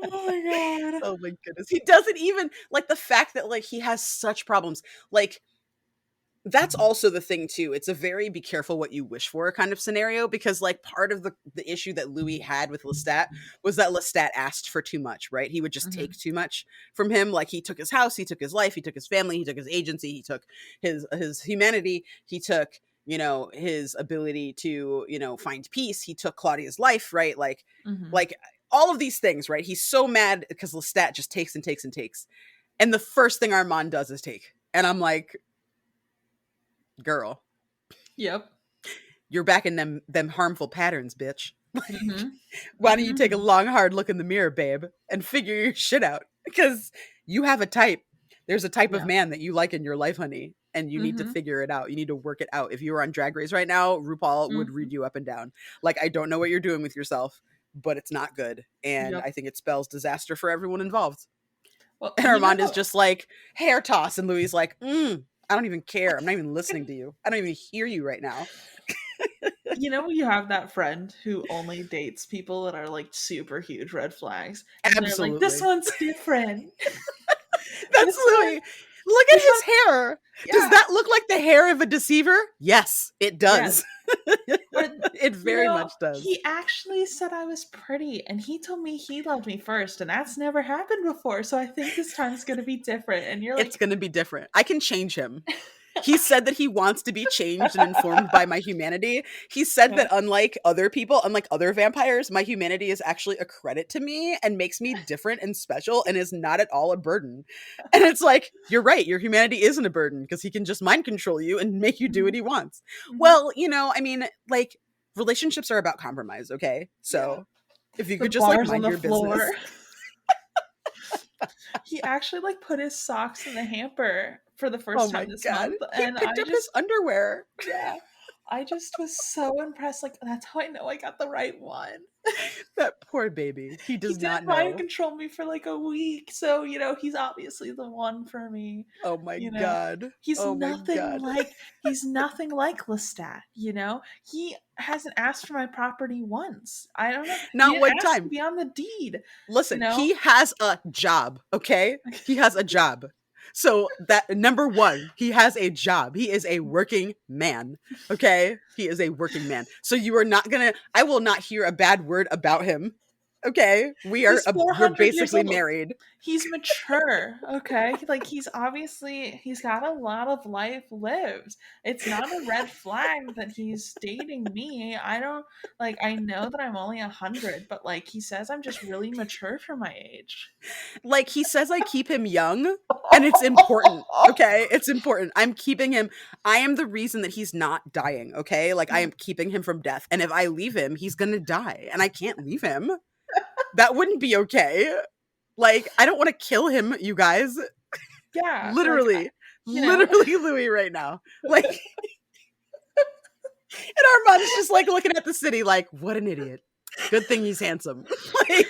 Oh my god. Oh my goodness. He doesn't even like the fact that like he has such problems. Like that's also the thing too. It's a very be careful what you wish for kind of scenario because like part of the issue that Louis had with Lestat was that Lestat asked for too much, right? He would just Mhm. take too much from him. Like he took his house, he took his life, he took his family, he took his agency, he took his humanity, he took, his ability to, find peace, he took Claudia's life, right? Mhm. Like all of these things, right? He's so mad because Lestat just takes and takes and takes. And the first thing Armand does is take. And I'm like, girl, Yep. you're back in them harmful patterns, bitch. Mhm. Why don't you take a Mhm. long, hard look in the mirror, babe, and figure your shit out? Because you have a type. There's a type of Yeah. man that you like in your life, honey, and you need to Mhm. figure it out. You need to work it out. If you were on Drag Race right now, RuPaul would Mhm. read you up and down. Like, I don't know what you're doing with yourself, but it's not good. And Yep. I think it spells disaster for everyone involved. Well, And Armand is just like, hair toss. And Louis like, I don't even care. I'm not even listening to you. I don't even hear you right now. when you have that friend who only dates people that are like super huge red flags, and they're like, "This Absolutely. one's different. That's This one." Louis. Look at He's his not, hair. Does yeah, that look like the hair of a deceiver? Yes, it yes. does. But, It very much does. he actually said I was pretty, and he told me he loved me first, and that's never happened before, so I think this time's gonna be different, and you're It's like, going to be different. I can change him. He said that he wants to be changed and informed by my humanity. He said yeah, that unlike other people, unlike other vampires, my humanity is actually a credit to me and makes me different and special and is not at all a burden. And it's like, you're right, your humanity isn't a burden because he can just mind control you and make you do what mhm, he wants. mhm, Well, I mean, like, relationships are about compromise, okay? yeah. So if you The could just like bars on mind the your floor. business. He actually, like, put his socks in the hamper for the Oh first my time this God. month, He and picked I up his just underwear. yeah, I just was so impressed, like, that's how I know I got the right one. That poor baby. He He does did not mind know. control me for, like, a week, so, he's obviously the one for me, Oh my you know? god. He's Oh my nothing god. like he's nothing like Lestat, you know? He hasn't asked for my property once. I don't know, he Not didn't one ask to time. be on the deed, you Listen, know? he has a job, okay? He has a job. So that number one, he has a job. He is a working man, okay? He is a working man. So you are not gonna. I will not hear a bad word about him. Okay, He's we're 400 years basically old. married. He's mature, okay? Like, he's got a lot of life lived. It's not a red flag that he's dating me. I don't like, I know that I'm only 100, but, like, he says I'm just really mature for my age. Like he says I keep him young and it's important. Okay? It's important. I'm keeping him. I am the reason that he's not dying, okay? Like I Yeah. am keeping him from death. And if I leave him, he's going to die and I can't leave him. That wouldn't be okay. Like I don't want to kill him, you guys. Yeah, like, Literally. you know, Literally Louis right now. Like and Armand's just like looking at the city like what an idiot. Good thing he's handsome. Like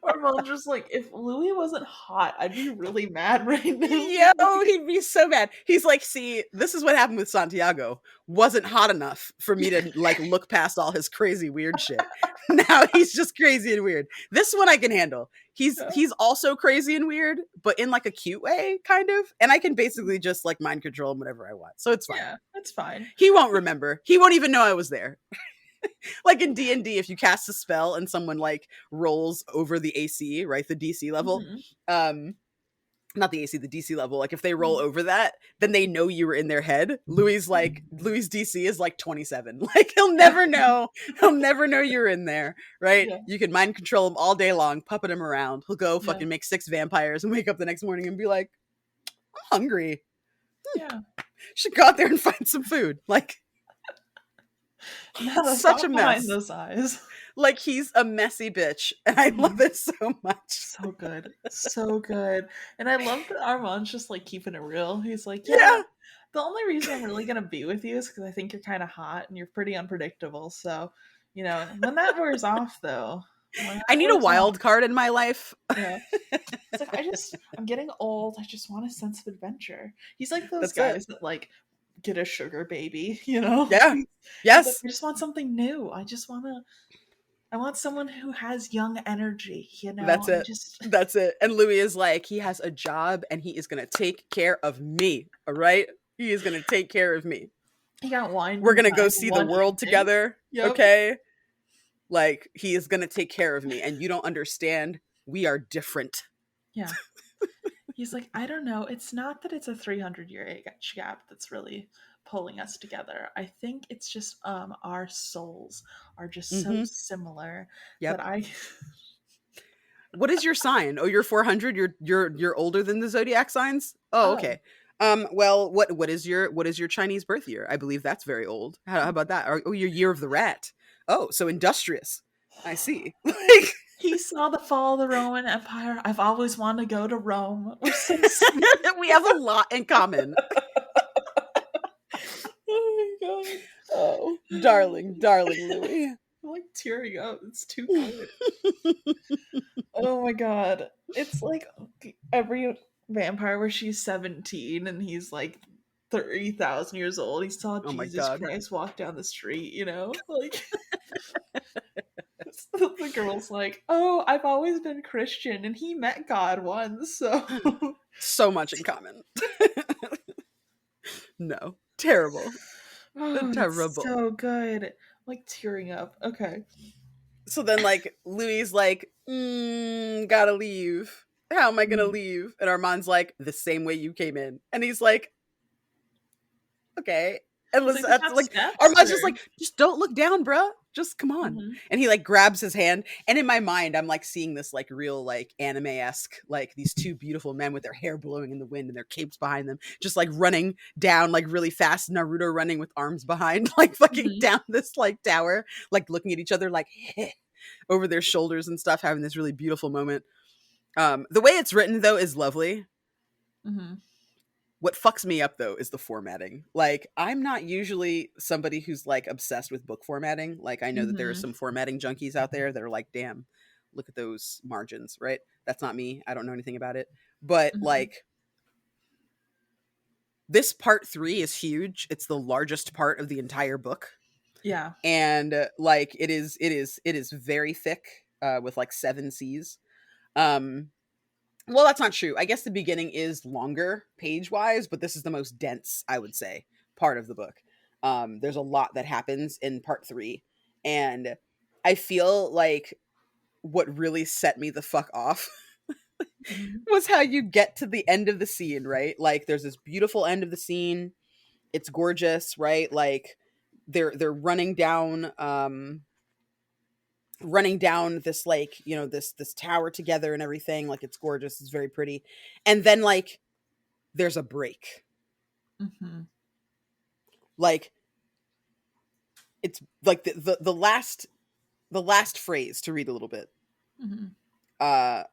Armand just like, if Louis wasn't hot, I'd be really mad right now. yo, he'd be so mad. He's like, see, this is what happened with Santiago. Wasn't hot enough for me to like look past all his crazy weird shit. Now he's just crazy and weird. This one I can handle. Yeah, He's also crazy and weird, but in like a cute way, kind of. And I can basically just like mind control him whenever I want. So it's fine. yeah, that's fine. He won't remember. He won't even know I was there. Like in D&D, if you cast a spell and someone like rolls over the AC, right? The DC level. Mhm, Um, not the AC, the DC level. Like if they roll mhm. over that, then they know you were in their head. Louis DC is like 27. Like he'll Yeah, never know. He'll never know you're in there, right? yeah, You can mind control him all day long, puppet him around. He'll go yeah, fucking make 6 vampires and wake up the next morning and be like, I'm hungry. yeah. Should go out there and find some food. Like No, the such a thought behind mess. those eyes. Like he's a messy bitch. And I love Mhm. it so much. So good. So good. And I love that Armand's just like keeping it real. He's like, yeah, Yeah. the only reason I'm really gonna be with you is because I think you're kind of hot and you're pretty unpredictable. So, when that wears off though, when I that need a wears off, wild card in my life. yeah. It's like I'm getting old. I just want a sense of adventure. He's like those That's it. guys that like get a sugar baby, you know? Yeah. He's like, Yes. I just want something new. I want someone who has young energy, you know? That's I it. just That's it. And Louis is like, he has a job and he is going to take care of me. All right. He is going to take care of me. he got wined We're and going to go dined see the one world evening. together. Yep. Okay. Like, he is going to take care of me. And you don't understand. We are different. Yeah. He's like, I don't know. It's not that it's a 300-year age gap that's really pulling us together. I think it's just our souls are just so Mm-hmm. similar that Yep. I What is your sign? Oh, you're 400. You're older than the zodiac signs. Oh, oh, okay. Well, what is your Chinese birth year? I believe that's very old. How about that? Oh, your year of the rat. Oh, so industrious. I see. Like he saw the fall of the Roman Empire. I've always wanted to go to Rome. We're so sweet. we have a lot in common. Oh my god. Oh. Darling, darling Louis. I'm like tearing up. It's too good. Oh my god. It's like every vampire where she's 17 and he's like 30,000 years old. He saw Oh my Jesus god. Christ walk down the street, you know? Like The girl's like, "Oh, I've always been Christian, and he met God once, so." So much in common. No. Terrible. Oh, it's Terrible. so good. I'm, like, tearing up. Okay. So then, like, Louis is like, gotta leave. How am I gonna Mhm. leave? And Armand's like, the same way you came in. And he's like, okay. And He's was like, "We that's have like steps," Armand's just or like, just don't look down, bruh. Just come on. Mhm. And he like grabs his hand. And in my mind, I'm like seeing this like real like anime-esque, like these two beautiful men with their hair blowing in the wind and their capes behind them, just like running down like really fast, Naruto running with arms behind, like fucking Mhm. down this like tower, like looking at each other like over their shoulders and stuff, having this really beautiful moment. The way it's written though is lovely. Mhm. What fucks me up though is the formatting. Like, I'm not usually somebody who's like obsessed with book formatting. Like, I know that there are Mhm. some formatting junkies out there that are like, damn, look at those margins, right? That's not me. I don't know anything about it. But Mhm. like, this part 3 is huge. It's the largest part of the entire book. Yeah. And like, it is very thick, with like 7 C's. Um, Well, that's not true. I guess the beginning is longer page wise, but this is the most dense, I would say, part of the book. There's a lot that happens in part 3. And I feel like what really set me the fuck off Mhm. was how you get to the end of the scene, right? Like there's this beautiful end of the scene. It's gorgeous, right? Like they're running down this like, this tower together and everything. Like it's gorgeous, it's very pretty. And then like there's a break. Mhm. Like it's like the last phrase to read a little bit. Mhm.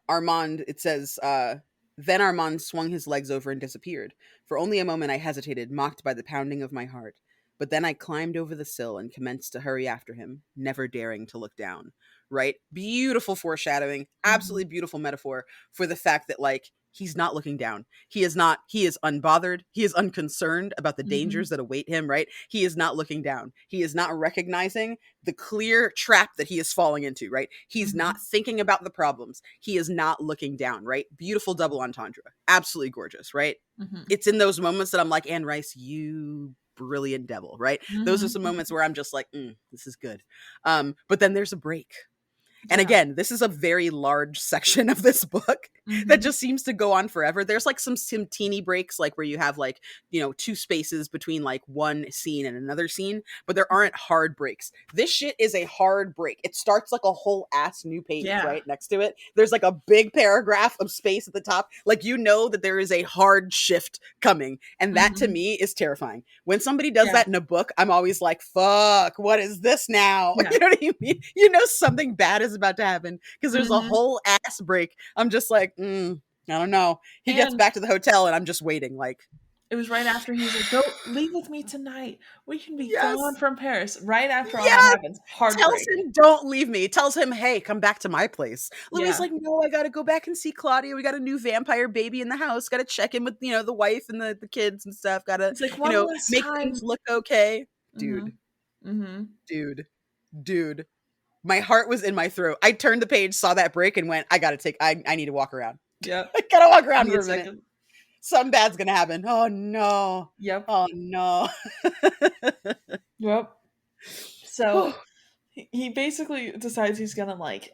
Armand, it says, then Armand swung his legs over and disappeared. For only a moment I hesitated, mocked by the pounding of my heart. But then I climbed over the sill and commenced to hurry after him, never daring to look down. Right? Beautiful foreshadowing, absolutely Mhm. beautiful metaphor for the fact that, like, he's not looking down. He is unbothered. He is unconcerned about the dangers Mhm. that await him, right? He is not looking down. He is not recognizing the clear trap that he is falling into, right? He's Mhm. not thinking about the problems. He is not looking down, right? Beautiful double entendre. Absolutely gorgeous, right? Mhm. It's in those moments that I'm like, Anne Rice, you brilliant devil, right? Those are Mhm. some moments where I'm just like, this is good. But then there's a break. And Yeah. again, this is a very large section of this book that Mhm. just seems to go on forever. There's like some teeny breaks, like where you have like, two spaces between like one scene and another scene, but there aren't hard breaks. This shit is a hard break. It starts like a whole ass new page Yeah. right next to it. There's like a big paragraph of space at the top. Like, that there is a hard shift coming. And that to Mhm. me is terrifying. When somebody does Yeah. that in a book, I'm always like, fuck, what is this now? Yeah. You know what I mean? Something bad is about to happen because there's a Mhm. whole ass break. I'm just like, I don't know. He gets And back to the hotel and I'm just waiting. Like, it was right after he's like, "Go leave with me tonight. We can be gone yes, from Paris." Right after all that yes. happens, Tells heartbreak. him, don't leave me. Tells him, hey, come back to my place. Louis is Yeah. like, no, I gotta go back and see Claudia. We got a new vampire baby in the house. Gotta check in with, the wife and the kids and stuff. Gotta, He's like, "One last make time." things look okay. Dude, Mhm. Mhm. dude, dude. My heart was in my throat. I turned the page, saw that break, and went, I need to walk around. Yep. I gotta walk I around need for a a minute. second. Something bad's gonna happen. Oh no. Yep. Oh no. Yep. Whew. So he basically decides he's gonna like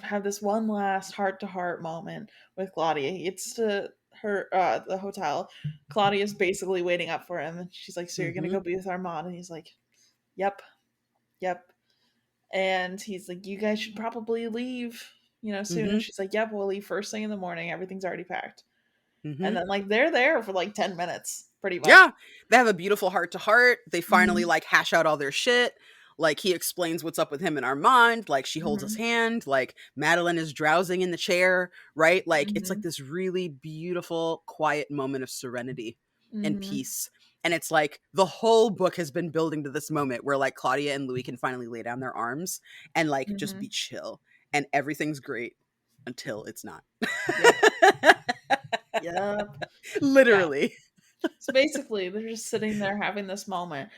have this one last heart to heart moment with Claudia. He gets to the hotel. Claudia's basically waiting up for him, and she's like, "So you're gonna Mm-hmm. go be with Armand?" And he's like, "Yep, yep." And he's like, "You guys should probably leave, soon." And Mm-hmm. she's like, "Yep, we'll leave first thing in the morning. Everything's already packed." Mm-hmm. And then like they're there for like 10 minutes, pretty much. Yeah. They have a beautiful heart to heart. They finally Hmm. like hash out all their shit. Like he explains what's up with him and Armand. Like she holds his Hmm. hand. Like Madeline is drowsing in the chair, right? Like it's like Hmm. this really beautiful, quiet moment of serenity and Hmm. peace. And it's like the whole book has been building to this moment where like Claudia and Louis can finally lay down their arms and like just be Hmm. chill. And everything's great until it's not. Yep. Yep. Yeah. Literally. So basically, they're just sitting there having this moment.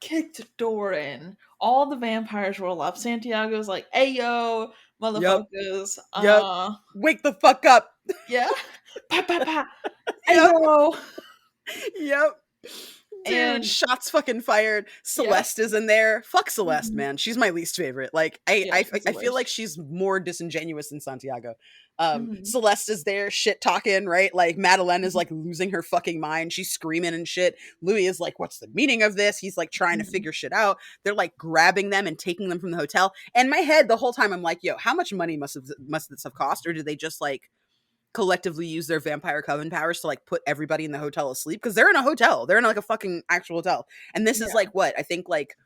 kick the door in. All the vampires roll up. Santiago's like, "Hey yo, Yep. motherfuckers, Yep. Wake the fuck up. yeah, pa pa pa, hey Yep. yo," Yep. Dude, and shots fucking fired. yeah, Celeste is in there. Fuck Celeste, mhm. man. She's my least favorite. Like, I, Yeah, I, she's the I feel like worst. she's more disingenuous than Santiago. Mhm, Celeste is there, shit talking, right? Like, Madeleine is mhm, like losing her fucking mind. She's screaming and shit. Louis is like, "What's the meaning of this?" He's like trying to mhm. figure shit out. They're like grabbing them and taking them from the hotel. And my head, the whole time, I'm like, "Yo, how much money must this have cost?" Or did they just like collectively use their vampire coven powers to like put everybody in the hotel asleep? Because they're in a hotel, they're in like a fucking actual hotel, and this is Yeah. like what I think like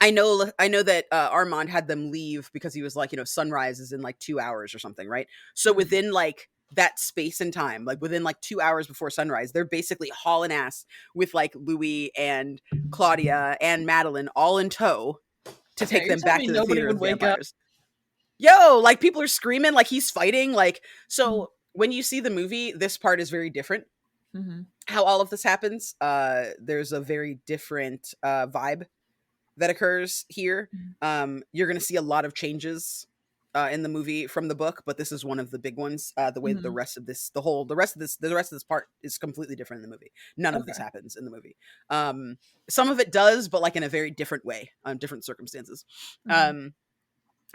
I know that Armand had them leave because he was like, sunrise is in like 2 hours or something, right? So Mhm, within like that space and time, like within like 2 hours before sunrise, they're basically hauling ass with like Louis and Claudia and Madeline all in tow to yeah, take you're them telling back me to the nobody theater of would the wake up? vampires. Yo, like people are screaming, like he's fighting, like Mhm, so when you see the movie, this part is very different. mhm, How all of this happens, there's a very different vibe that occurs here. mhm. You're gonna see a lot of changes in the movie from the book, but this is one of the big ones. The way that Mhm. the rest of this part is completely different in the movie. None of this Okay. happens in the movie. Some of it does, but like in a very different way, different circumstances. Mhm. Um,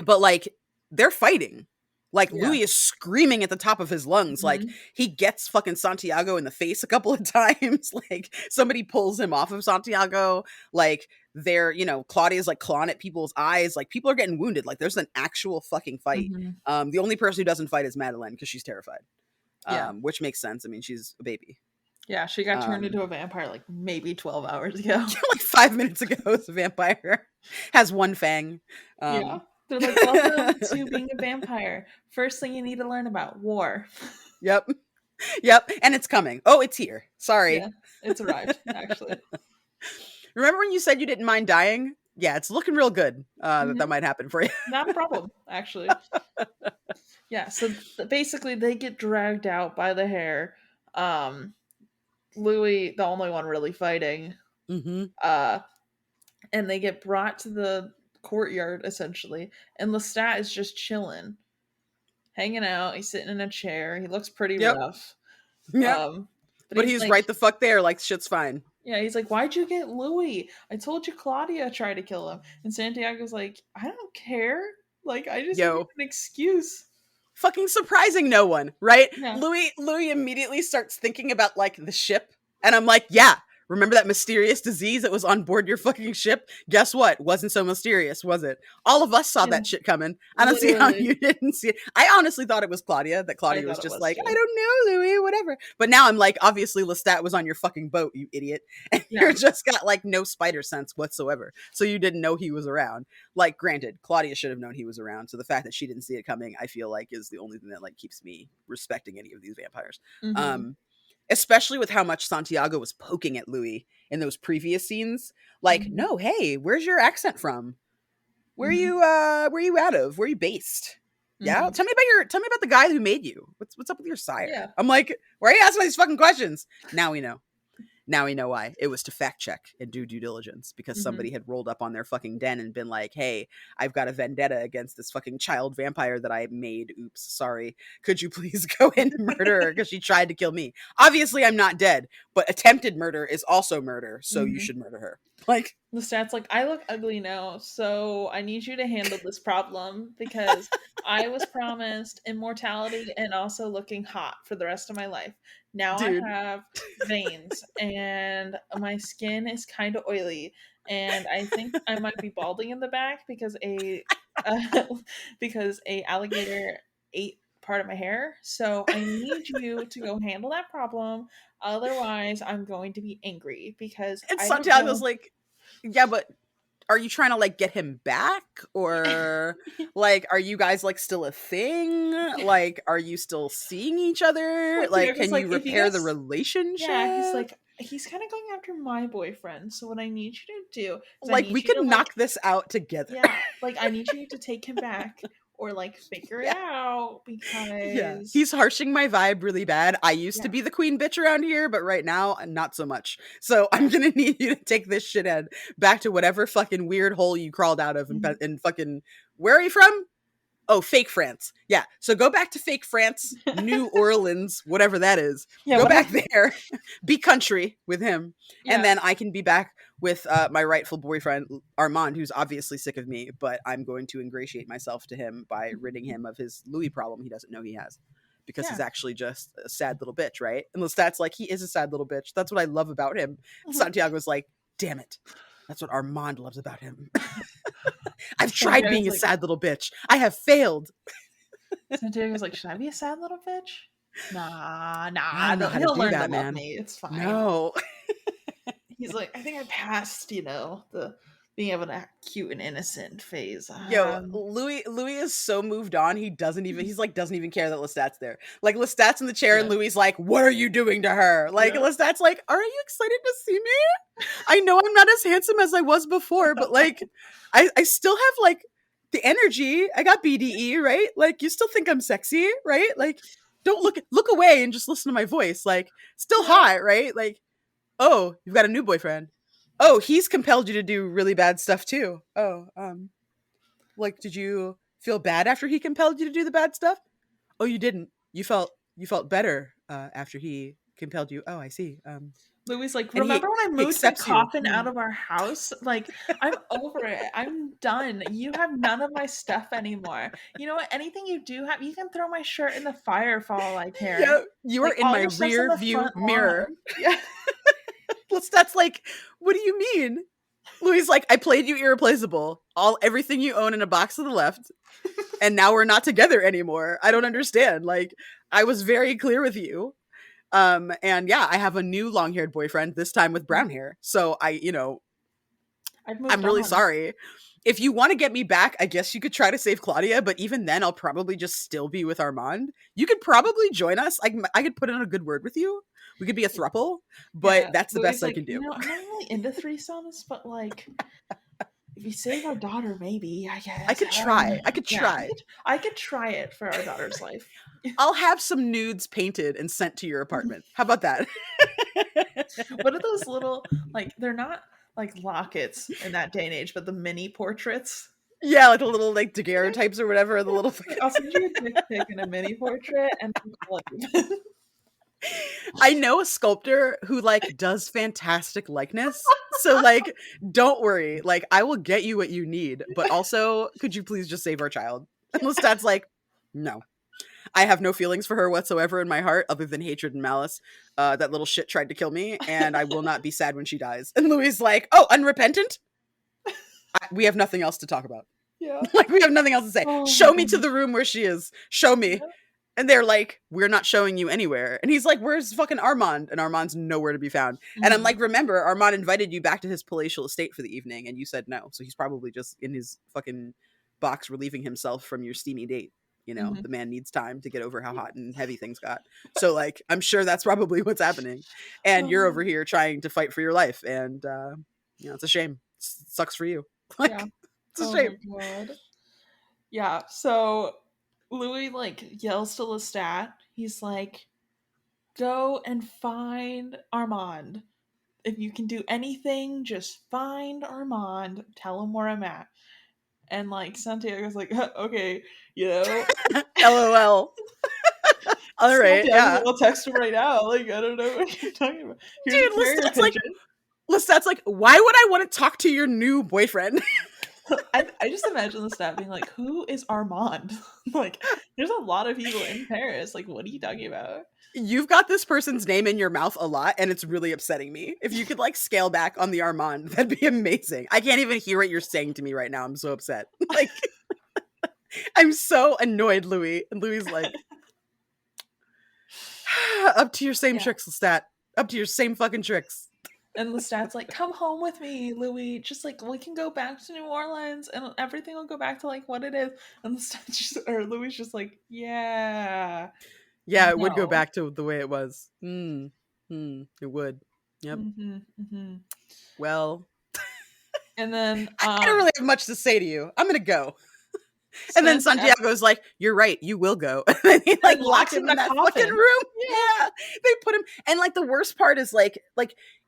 but like they're fighting. Like Yeah. Louis is screaming at the top of his lungs. Like Mhm. he gets fucking Santiago in the face a couple of times. Like somebody pulls him off of Santiago. Like they're, Claudia's like clawing at people's eyes. Like people are getting wounded. Like there's an actual fucking fight. Mhm. The only person who doesn't fight is Madeline because she's terrified. Yeah. Which makes sense. I mean, she's a baby. Yeah, she got turned Um, into a vampire, like, maybe 12 hours ago. like 5 minutes ago, it's a vampire. Has one fang. Yeah. Um, They're like, "Welcome to being a vampire. First thing you need to learn about war." yep. Yep, and it's coming. Oh, it's here. Yeah, Sorry. it's arrived, actually. Remember when you said you didn't mind dying? Yeah, it's looking real good. That Mhm. might happen for you. Not a problem, actually. Yeah, so basically they get dragged out by the hair. Um, Louis, the only one really fighting, Mm-hmm. uh, and they get brought to the courtyard essentially, and Lestat is just chilling, hanging out. He's sitting in a chair. He looks pretty Yep. rough. Yep. Um, but But he's he's like, right the fuck there. Like shit's fine. yeah, he's like, "Why'd you get Louis? I told you Claudia tried to kill him." And Santiago's like, "I don't care. Like, I just need Yo, an excuse." fucking surprising no one, right? Yeah. Louis immediately starts thinking about like the ship, and I'm like, yeah. Remember that mysterious disease that was on board your fucking ship? Guess what? Wasn't so mysterious, was it? All of us saw Yeah. that shit coming. I don't see how Literally. you didn't see it. I honestly thought it was Claudia, that I Claudia was thought it just was like, I too. don't know, Louis, whatever. But now I'm like, obviously Lestat was on your fucking boat, you idiot. And Yeah. you're just got like no spider sense whatsoever. So you didn't know he was around. Like, granted, Claudia should have known he was around. So the fact that she didn't see it coming, I feel like is the only thing that like keeps me respecting any of these vampires. Mhm. Um, Especially with how much Santiago was poking at Louis in those previous scenes. Like, Mhm. no, hey, where's your accent from? Mhm. Where are you out of? Where are you based? Yeah, Mhm. tell me about the guy who made you. What's up with your sire? Yeah. I'm like, why are you asking these fucking questions? Now we know. Now we know why. It was to fact check and do due diligence because Mhm. somebody had rolled up on their fucking den and been like, hey, I've got a vendetta against this fucking child vampire that I made. Oops, sorry. Could you please go and murder her because she tried to kill me? Obviously, I'm not dead, but attempted murder is also murder, so you Mhm. should murder her. Like, The stat's like, "I look ugly now, so I need you to handle this problem because I was promised immortality and also looking hot for the rest of my life. Now I dude, have veins and my skin is kind of oily, and I think I might be balding in the back because uh, because a alligator ate part of my hair. So I need you to go handle that problem. Otherwise, I'm going to be angry because and I don't Santiago's know." like, yeah, but are you trying to like get him back or like are you guys like still a thing? Like are you still seeing each other? Like Santiago's can you like, "If you repair the guys," yeah, he's relationship? like, "He's kind of going after my boyfriend. So what I need you to do is I Like need we you could to like, knock this out together. yeah, like I need you to take him back or like figure it Yeah. out Yeah. because He's harshing my vibe really bad. I used to yeah, be the queen bitch around here, but right now, not so much. So yeah. I'm gonna need you to take this shithead back to whatever fucking weird hole you crawled out of Mhm. and fucking, where are you from? Oh, fake France. Yeah. So go back to fake France, New Orleans, whatever that is. Yeah, Go back whatever. there, be country with him. And Yeah. then I can be back with my rightful boyfriend, Armand, who's obviously sick of me, but I'm going to ingratiate myself to him by ridding him of his Louis problem he doesn't know he has. Because he's Yeah. actually just a sad little bitch, right? And Lestat's like, he is a sad little bitch. That's what I love about him. Mhm. Santiago's like, damn it. That's what Armand loves about him. I've tried being Santiago's a like sad little bitch. I have failed. Santiago's like, should I be a sad little bitch? Nah, I nah. don't know how to He'll do learn to that, love man. me. It's fine. No. He's like, I think I passed, the being able to act cute and innocent phase. Yo, Louis is so moved on. He doesn't even he's like doesn't even care that Lestat's there. Like Lestat's in the chair and Yeah, Louis like, "What are you doing to her?" Like yeah, Lestat's like, "Are you excited to see me? I know I'm not as handsome as I was before, but like I still have like the energy. I got BDE, right? Like you still think I'm sexy, right? Like don't look away and just listen to my voice. Like still yeah. hot, right? Like, "Oh, you've got a new boyfriend. Oh, he's compelled you to do really bad stuff too. Oh, like, did you feel bad after he compelled you to do the bad stuff? Oh, you didn't. You felt better after he compelled you. Oh, I see. Louis like, And remember when I he moved my accepts you. coffin out of our house? Like, I'm over it. I'm done. You have none of my stuff anymore. You know what? Anything you do have, you can throw my shirt in the fire for all I care. Yeah, you are Like, in all my your stuff's on rear the view front mirror. lawn. Yeah. That's like, what do you mean? Louis like, I played you irreplaceable. Everything you own in a box to the left, and now we're not together anymore. I don't understand. Like, I was very clear with you. And yeah, I have a new long-haired boyfriend, this time with brown hair. So I've moved I'm really on. sorry. If you want to get me back, I guess you could try to save Claudia, but even then, I'll probably just still be with Armand. You could probably join us. I could put in a good word with you. We could be a thruple, but Yeah. that's the Louis best I like, can do. I'm not really into threesomes, but like, if you save our daughter, maybe, I I guess. could try. I could Yeah, try. I could try it for our daughter's life. I'll have some nudes painted and sent to your apartment. How about that? What are those little, like, they're not like lockets in that day and age, but the mini portraits? Yeah, like the little like Yeah, daguerreotypes or whatever. The yeah. little. I'll send you a dick pic and a mini portrait and then call it even. I know a sculptor who like does fantastic likeness. So like don't worry. Like I will get you what you need, but also could you please just save our child? And Lestat's like, "No. I have no feelings for her whatsoever in my heart other than hatred and malice. That little shit tried to kill me and I will not be sad when she dies." And Louis is like, "Oh, unrepentant? We have nothing else to talk about." Yeah. Like we have nothing else to say. Oh my "Show me to goodness. the room where she is. Show me." Yeah. And they're like, "We're not showing you anywhere." And he's like, "Where's fucking Armand?" And Armand's nowhere to be found. And I'm Mhm. like, "Remember, Armand invited you back to his palatial estate for the evening, and you said no. So he's probably just in his fucking box relieving himself from your steamy date. You know, Mhm. the man needs time to get over how hot and heavy things got. So, like, I'm sure that's probably what's happening. And you're over Oh, here trying to fight for your life. And, it's a shame. It sucks for you. yeah. Like, it's a Oh shame. my god. Yeah. So Louis like yells to Lestat. He's like, "Go and find Armand. If you can do anything, just find Armand. Tell him where I'm at." And like Santiago's like, okay, you know. LOL. All right. Santiago's like, Yeah. I'll text him right now. Like, I don't know what you're talking about. Here's a Dude, carrier pigeon. Lestat's like, why would I want to talk to your new boyfriend? I just imagine the stat being like, who is Armand? Like, there's a lot of people in Paris. Like, what are you talking about? You've got this person's name in your mouth a lot, and it's really upsetting me. If you could like scale back on the Armand, that'd be amazing. I can't even hear what you're saying to me right now. I'm so upset. Like, I'm so annoyed, Louis. And Louis like, up to your same Yeah. tricks, Lestat. Up to your same fucking tricks. And Lestat's like, come home with me, Louis. Just like we can go back to New Orleans and everything will go back to like what it is. And Louis just like, yeah, Yeah, it would go no. back to the way it was. It would. Yep. Mm-hmm. Well, And then I don't really have much to say to you. I'm gonna go. It's And then fantastic. Santiago's like, "You're right, you will go." And then he like And locks locks him in in the that fucking coffin. room. Yeah. Yeah, they put him. And like the worst part is like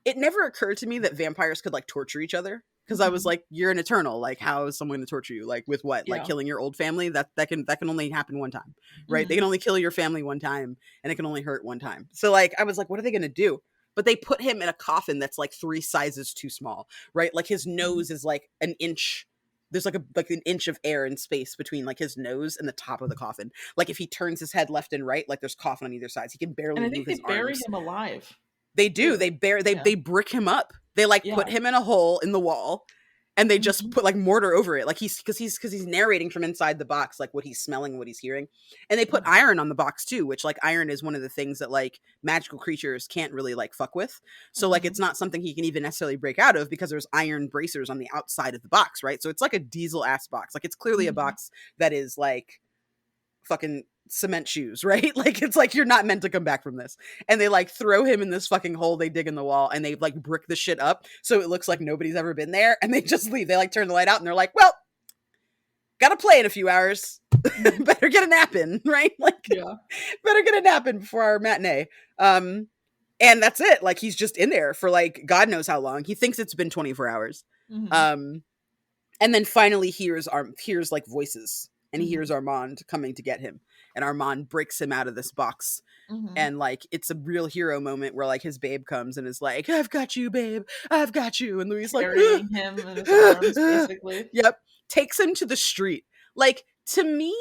it never occurred to me that vampires could like torture each other. Because I was Mhm. like, "You're an eternal. Like, how is someone going to torture you? Like, with what? Like Yeah. killing your old family? That can only happen one time, right? They can Mhm. only kill your family one time, and it can only hurt one time. So like, I was like, what are they going to do? But they put him in a coffin that's like 3 sizes too small, right? Like his Mhm. nose is like an inch. There's like an inch of air and space between like his nose and the top of the coffin. Like if he turns his head left and right, like there's coffin on either side. So he can And barely I move think they his bury arms. him alive They do. too. Yeah. They brick him up. They like put Yeah. him in a hole in the wall, and they just Mhm. put like mortar over it. Like he's narrating from inside the box, like what he's smelling, what he's hearing. And they put Mhm. iron on the box too, which like iron is one of the things that like magical creatures can't really like fuck with. So like it's Mhm. not something he can even necessarily break out of because there's iron bracers on the outside of the box, right? So it's like a diesel ass box. Like it's clearly a Mhm. box that is like fucking cement shoes, right? Like it's like you're not meant to come back from this. And they like throw him in this fucking hole they dig in the wall and they like brick the shit up so it looks like nobody's ever been there and they just leave. They like turn the light out and they're like, "Well, gotta play in a few hours. Mhm. Better get a nap in," right? Like Yeah. better get a nap in before our matinee. And that's it. Like he's just in there for like God knows how long. He thinks it's been 24 hours. Mhm. Um and then finally hears like voices and he hears Mhm. Armand coming to get him and Armand breaks him out of this box Mhm. and like it's a real hero moment where like his babe comes and is like, "I've got you, babe, I've got you," and Louis like, Carrying him in his arms, basically. yep, takes him to the street. Like to me,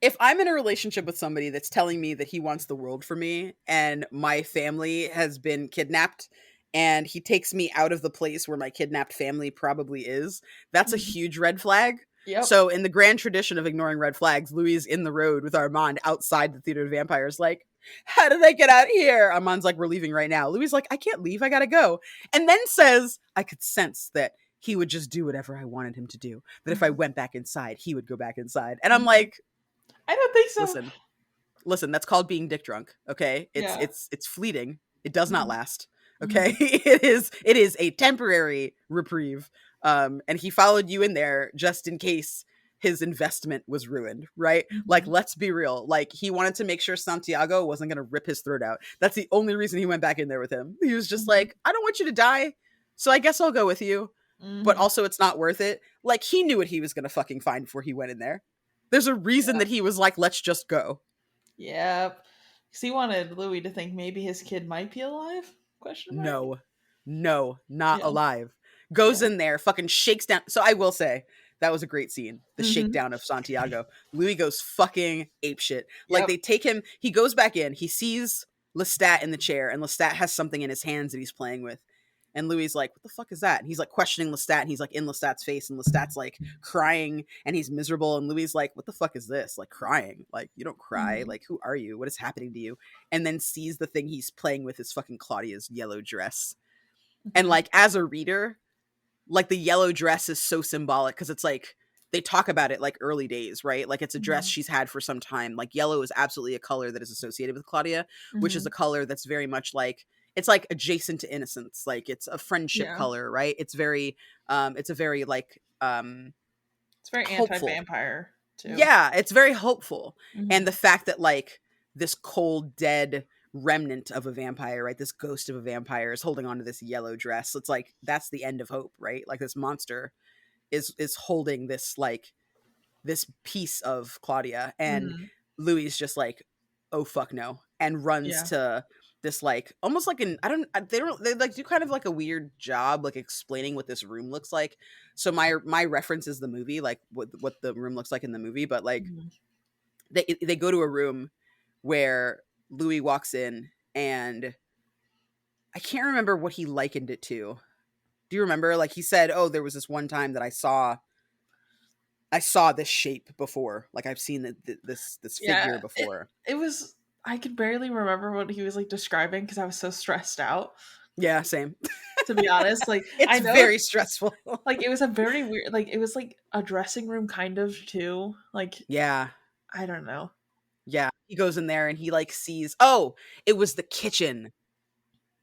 if I'm in a relationship with somebody that's telling me that he wants the world for me and my family has been kidnapped and he takes me out of the place where my kidnapped family probably is, that's a Mhm. huge red flag. Yep. So, in the grand tradition of ignoring red flags, Louis is in the road with Armand outside the Theater of Vampires, like, "How did I get out here?" Armand's like, "We're leaving right now." Louis is like, "I can't leave. I gotta go." And then says, I could sense that he would just do whatever I wanted him to do. That if I Mhm. went back inside, he would go back inside. And I'm Mhm. like, I don't think so. listen, listen, that's called being dick drunk, okay? It's Yeah. it's it's fleeting. It does not Mhm. last. Okay? Mhm. It is a temporary reprieve. And he followed you in there just in case his investment was ruined, right? Like Mhm. let's be real. Like he wanted to make sure Santiago wasn't going to rip his throat out. That's the only reason he went back in there with him. He was just Mhm. like, "I don't want you to die. So I guess I'll go with you." But Mhm. also it's not worth it. Like he knew what he was going to fucking find before he went in there. There's a reason Yeah. that he was like, "Let's just go." Yep. 'Cause he wanted Louis to think maybe his kid might be alive? Question mark. No, no, not Yeah. alive. Goes Yeah. in there, fucking shakes down. So I will say that was a great scene. The Mhm. shakedown of Santiago. Louis goes fucking apeshit. Like Yep. they take him. He goes back in. He sees Lestat in the chair, and Lestat has something in his hands that he's playing with. And Louis is like, "What the fuck is that?" And he's like questioning Lestat, and he's like in Lestat's face, and Lestat's like crying, and he's miserable. And Louis is like, "What the fuck is this? Like crying? Like you don't cry? Mhm. Like who are you? What is happening to you?" And then sees the thing he's playing with is fucking Claudia's yellow dress. And Mhm. like as a reader, like the yellow dress is so symbolic because it's like they talk about it like early days, right? Like it's a dress Mhm. she's had for some time. Like yellow is absolutely a color that is associated with Claudia, which is a Mhm. color that's very much like it's like adjacent to innocence. Like it's a friendship Yeah. color, right? It's a very like It's very hopeful. anti-vampire too. Yeah, it's very hopeful. And the Mhm. fact that like this cold, dead remnant of a vampire, right? This ghost of a vampire is holding on to this yellow dress. It's like that's the end of hope, right? Like this monster is holding this like this piece of Claudia and Mhm. Louis is just like, "Oh fuck no," and runs Yeah. to this like almost like an they don't they like do kind of like a weird job like explaining what this room looks like. So my reference is the movie, like what the room looks like in the movie, but like Mhm. they go to a room where Louis walks in and I can't remember what he likened it to. Do you remember? Like he said, "Oh, there was this one time that I saw this shape before. Like I've seen this Yeah. figure before." It was I could barely remember what he was like describing because I was so stressed out, Yeah, same. to be honest. Like It's I know it's very stressful. like it was a very weird like it was like a dressing room kind of too. Like Yeah. I don't know. Yeah. He goes in there and he like sees, "Oh, it was the kitchen."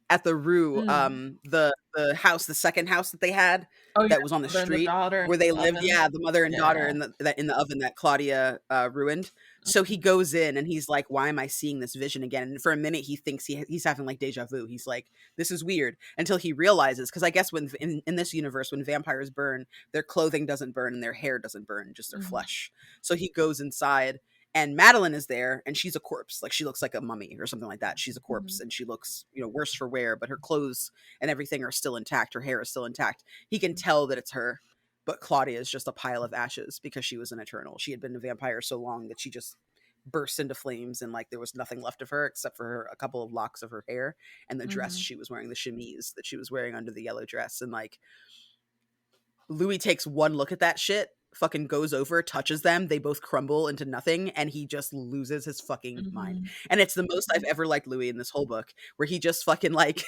at the Rue, Mm. the house, the second house that they had Oh, yeah, that was on the the mother and the street daughter in where they the lived. oven. Yeah, the mother and daughter Yeah. in the oven that Claudia ruined. So he Mhm, goes in and he's like, "Why am I seeing this vision again?" And for a minute, he thinks he's having like deja vu. He's like, "This is weird," until he realizes, because I guess when in this universe, when vampires burn, their clothing doesn't burn and their hair doesn't burn, just their mhm, flesh. So he goes inside and Madeline is there and she's a corpse. Like she looks like a mummy or something like that. She's a corpse mhm, and she looks, worse for wear, but her clothes and everything are still intact. Her hair is still intact. He can tell that it's her, but Claudia is just a pile of ashes because she was an eternal. She had been a vampire so long that she just burst into flames and like there was nothing left of her except for a couple of locks of her hair and the dress mhm, she was wearing, the chemise that she was wearing under the yellow dress. And like Louis takes one look at that shit, fucking goes over, touches them, they both crumble into nothing, and he just loses his fucking mind. mhm, And it's the most I've ever liked Louis in this whole book, where he just fucking like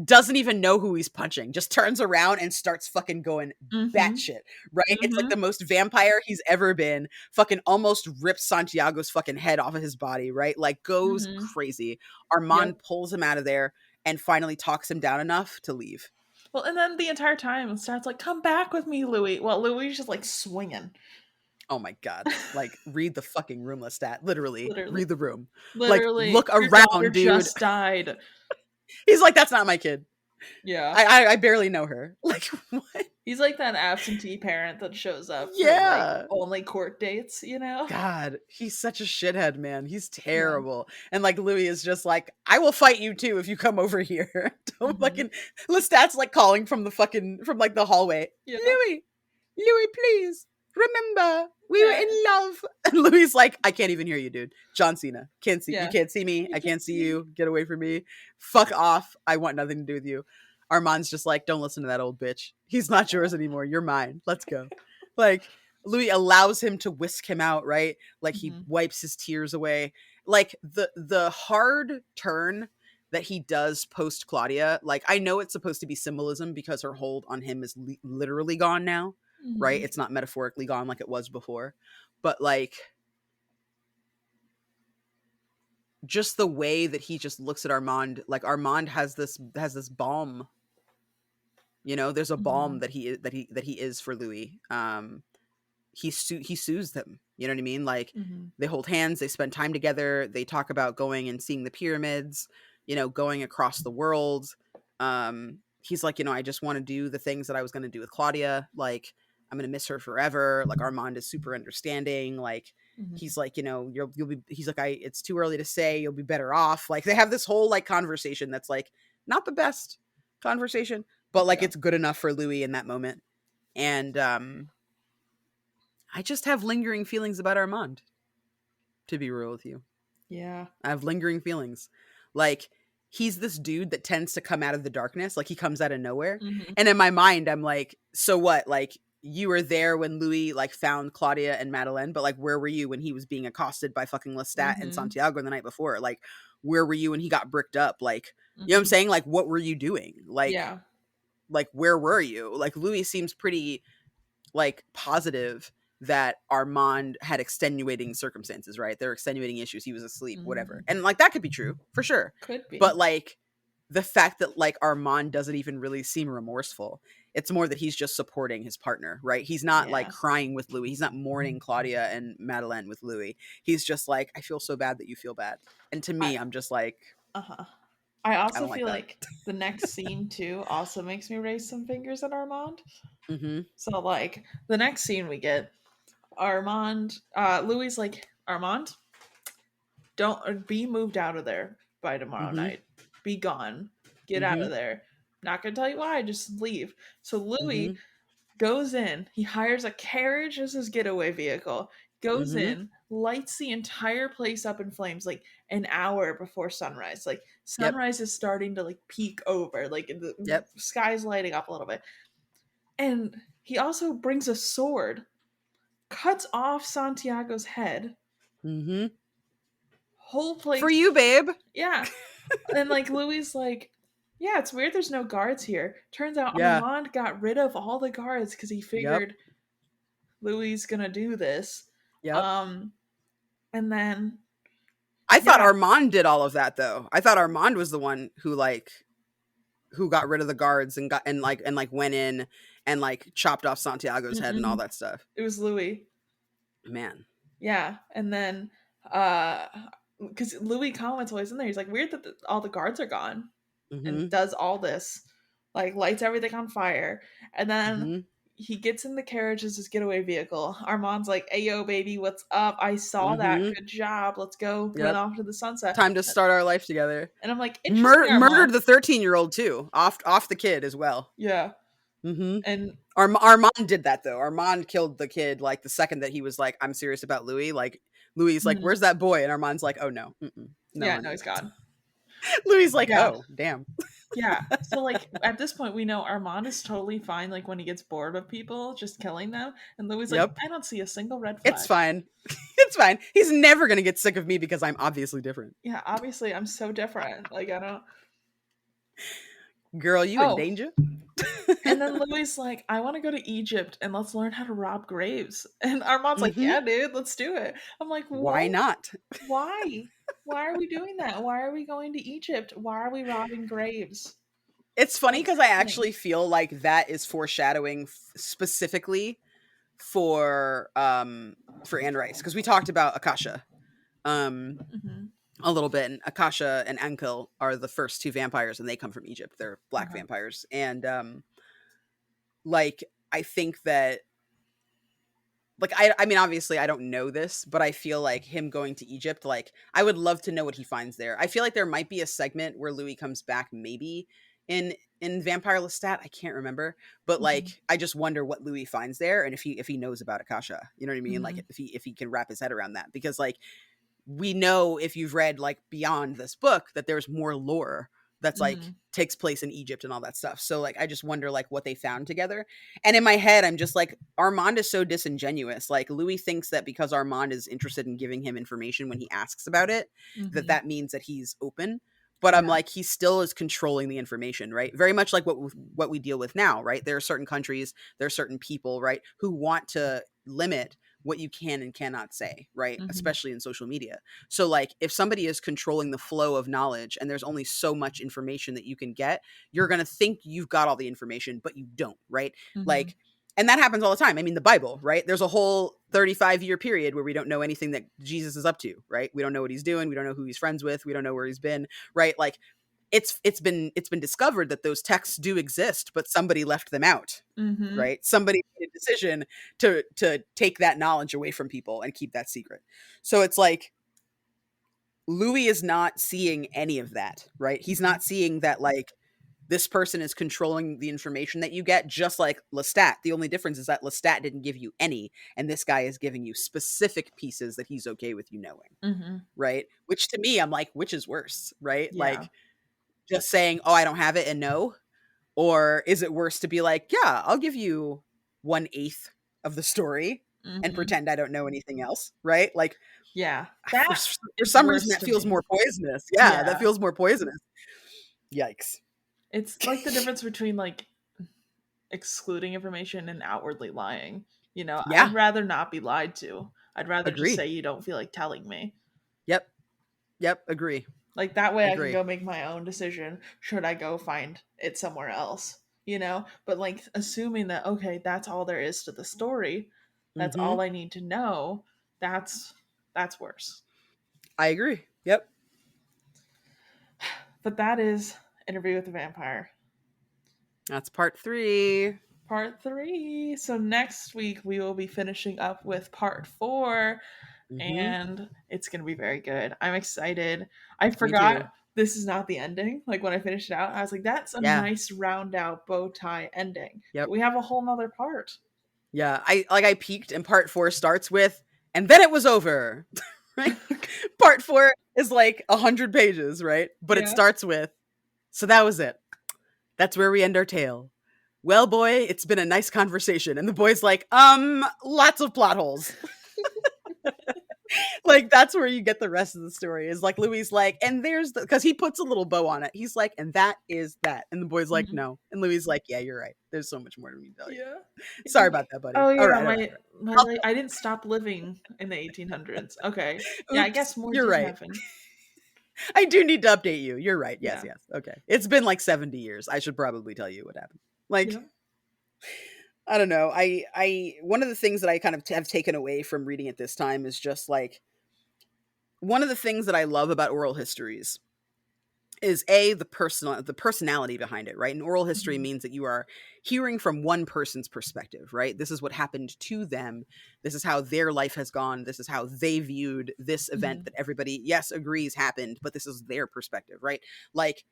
doesn't even know who he's punching, just turns around and starts fucking going mhm, batshit, right? It's like the mhm. most vampire he's ever been, fucking almost rips Santiago's fucking head off of his body, right? Like goes Mhm. crazy. Yep. Armand pulls him out of there and finally talks him down enough to leave. Well, and then the entire time, Stat's like, "Come back with me, Louis." Well, Louis is just like swinging, Oh my god. Like read the fucking room list stat. Literally, literally, read the room. Like literally. look Your daughter around, dude. just died. He's like, that's not my kid. Yeah, I barely know her. Like what? he's like that absentee parent that shows up for like Yeah. only court dates. God, he's such a shithead, man. He's Yeah. terrible. And like Louis is just like, I will fight you too if you come over here. Don't Hmm. fucking Lestat's like calling from the fucking from like the hallway. Yeah. Louis, Louis, please. Remember, we were Yeah. in love. And Louis is like, I can't even hear you, dude. John Cena. Can't see you Yeah. can't see me. You I can can't see see. you. Get away from me. Fuck off. I want nothing to do with you. Armand's just like, don't listen to that old bitch. He's not yours anymore. You're mine. Let's go. Like Louis allows him to whisk him out, right? Like he Hmm. wipes his tears away. Like the hard turn that he does post Claudia, like I know it's supposed to be symbolism because her hold on him is literally gone now, right? Hmm. It's not metaphorically gone like it was before. But like just the way that he just looks at Armand, like Armand has this balm, there's a balm Hmm. that he is for Louis. He soothes them. You know what I mean? Like Hmm. they hold hands, they spend time together, they talk about going and seeing the pyramids, going across the world. He's like, I just want to do the things that I was going to do with Claudia. Like I'm going to miss her forever. Like Armand is super understanding. Like Hmm. he's like, you'll be. He's like, it's too early to say. You'll be better off. Like they have this whole like conversation that's like not the best conversation, but like Yeah. it's good enough for Louis in that moment. And I just have lingering feelings about Armand, to be real with you. Yeah. I have lingering feelings. Like, he's this dude that tends to come out of the darkness, like he comes out of nowhere. Hmm. And in my mind, I'm like, so what? Like, you were there when Louis like found Claudia and Madeleine, but like where were you when he was being accosted by fucking Lestat and Hmm. Santiago the night before? Like, where were you when he got bricked up? Like, you know what I'm Hmm. saying? Like, what were you doing? Yeah. Like where were you? Like Louis seems pretty like positive that Armand had extenuating circumstances, right? There are extenuating issues. He was asleep, whatever. Hmm. And like that could be true for sure. Could But be. like the fact that like Armand doesn't even really seem remorseful. It's more that he's just supporting his partner, right? He's not like Yeah. crying with Louis. He's not mourning Claudia and Madeleine with Louis. He's just like, I feel so bad that you feel bad. And to I me, I'm just like, uh-huh. I I also don't like feel that. like the next scene too also makes me raise some fingers at Armand. Mm-hmm. So like the next scene we get, Armand, Louis like, Armand, don't be moved out of there by tomorrow Mm-hmm. night. Be gone. Get out Mm-hmm. of there. Not gonna tell you why, just leave. So Mm-hmm. Louis goes in, he hires a carriage as his getaway vehicle, goes Mm-hmm. in, lights the entire place up in flames like an hour before sunrise. Like Yep. sunrise is starting to like peek over, like the Yep. sky's lighting up a little bit. And he also brings a sword, cuts off Santiago's head, Mm-hmm. whole For place. you, babe. Yeah. And like Louis like, yeah, it's weird there's no guards here. Turns out Yeah. Armand got rid of all the guards because he Yep. figured Louis gonna do this. Yep. Um, and then I thought Yeah. Armand did all of that though. I thought Armand was the one who like who got rid of the guards and got and like went in and like chopped off Santiago's head and all Mm-mm. that stuff. It was Louis. Man. Yeah, and then uh because Louis comments while he's in there, he's like, weird that all the guards are gone, and Mhm. does all this, like lights everything on fire, and then Mhm. he gets in the carriage as his getaway vehicle. Armand's like, "Hey yo, baby, what's up? I saw that. Mhm. Good job. Let's go run Yep. off to the sunset." Time to start our life together. And I'm like, "Interesting, Murdered Armand." the 13-year-old too. Off the kid as well. Yeah, Mhm. and Armand did that though. Armand killed the kid like the second that he was like, "I'm serious about Louis." Like Louis like, mhm. "Where's that boy?" And Armand's like, "Oh no, no, Yeah, no, honey." he's gone. Louis like, Yeah, "Oh damn." yeah. So like at this point, we know Armand is totally fine. Like when he gets bored of people, just killing them, and Louis like, Yep, I don't see a single red it's flag. fine. It's fine. He's never gonna get sick of me because I'm obviously different. Yeah, obviously I'm so different. Like I don't. Girl, you in Oh, danger? and then Louis like, I want to go to Egypt and let's learn how to rob graves. And Armand's like, Mm-hmm. yeah, dude, let's do it. I'm like, Why what? not? Why? Why are we doing that? Why are we going to Egypt? Why are we robbing graves? It's funny because I Explain. actually feel like that is foreshadowing specifically for Anne Rice because we talked about Akasha um Hmm. a little bit, and Akasha and Ankel are the first two vampires, and they come from Egypt. They're black Uh-huh. vampires, and like I think that like I mean obviously I don't know this, but I feel like him going to Egypt, like I would love to know what he finds there. I feel like there might be a segment where Louis comes back maybe in Vampire Lestat. I can't remember, but Hmm. like I just wonder what Louis finds there and if he knows about Akasha. You know what I mean? Hmm. Like if he can wrap his head around that, because like we know if you've read like beyond this book that there's more lore that's like Hmm. takes place in Egypt and all that stuff. So like I just wonder like what they found together. And in my head I'm just like Armand is so disingenuous. Like Louis thinks that because Armand is interested in giving him information when he asks about it, that Hmm. that means that he's open. But I'm Yeah. like he still is controlling the information, right? Very much like what we deal with now, right? There are certain countries, there are certain people, right, who want to limit what you can and cannot say, right? Hmm. Especially in social media. So like if somebody is controlling the flow of knowledge and there's only so much information that you can get, you're going to think you've got all the information, but you don't, right? Hmm. Like and that happens all the time. I mean, the Bible, right? There's a whole 35-year period where we don't know anything that Jesus is up to, right? We don't know what he's doing. We don't know who he's friends with. We don't know where he's been, right? Like it's been discovered that those texts do exist, but somebody left them out, Hmm. right? Somebody made a decision to take that knowledge away from people and keep that secret. So it's like Louis is not seeing any of that, right? He's Hmm. not seeing that like this person is controlling the information that you get, just like Lestat. The only difference is that Lestat didn't give you any, and this guy is giving you specific pieces that he's okay with you knowing, Hmm. right? Which to me, I'm like, which is worse, right? Yeah. Like just saying, "Oh, I don't have it," and no, or is it worse to be like, "Yeah, I'll give you 1/8 of the story and Hmm. pretend I don't know anything else," right? Like Yeah. for That for is some reason worse that to feels me. more poisonous. Yeah, that Yeah. feels more poisonous. Yikes. It's like the difference between like excluding information and outwardly lying. Yeah, I'd rather not be lied to. I'd rather just agree. say you don't feel like telling me. Yep. Yep, agree. Like that way I can Agree. go make my own decision should I go find it somewhere else. But like assuming that okay, that's all there is to the story, that's all Mhm. I need to know, that's worse. I agree. Yep. But that is Interview with the Vampire. That's part 3. Part 3. So next week we will be finishing up with part 4, Mhm. and it's going to be very good. I'm excited. I Me forgot too. this is not the ending. Like when I finished it out, I was like, that's a Yeah. nice round out bow tie ending. But Yep. we have a whole nother part. Yeah, I peeked and part 4 starts with and then it was over. Right? Part 4 is like 100 pages, right? But it Yeah. starts with so that was it. That's where we end our tale. Well, boy, it's been a nice conversation. And the boy's like, lots of plot holes. Like, that's where you get the rest of the story, is like Louis like, and there's the, because he puts a little bow on it. He's like, and that is that. And the boy's like, Mhm. no. And Louis like, yeah, you're right. There's so much more to me to tell you. Yeah. Sorry about that, buddy. Oh All yeah, right, all right, all right. my I'll, like I didn't stop living in the 1800s. Okay. Yeah, I oops, guess more you're did right. happen. I do need to update you. You're right. Yes, Yeah. yes. Okay. It's been like 70 years. I should probably tell you what happened. Like, Yeah. I don't know. One of the things that I kind of have taken away from reading it this time is just like, one of the things that I love about oral histories is the personality behind it, right? And oral history Mhm. means that you are hearing from one person's perspective, right? This is what happened to them. This is how their life has gone. This is how they viewed this event Mhm. that everybody, yes, agrees happened, but this is their perspective, right? Like,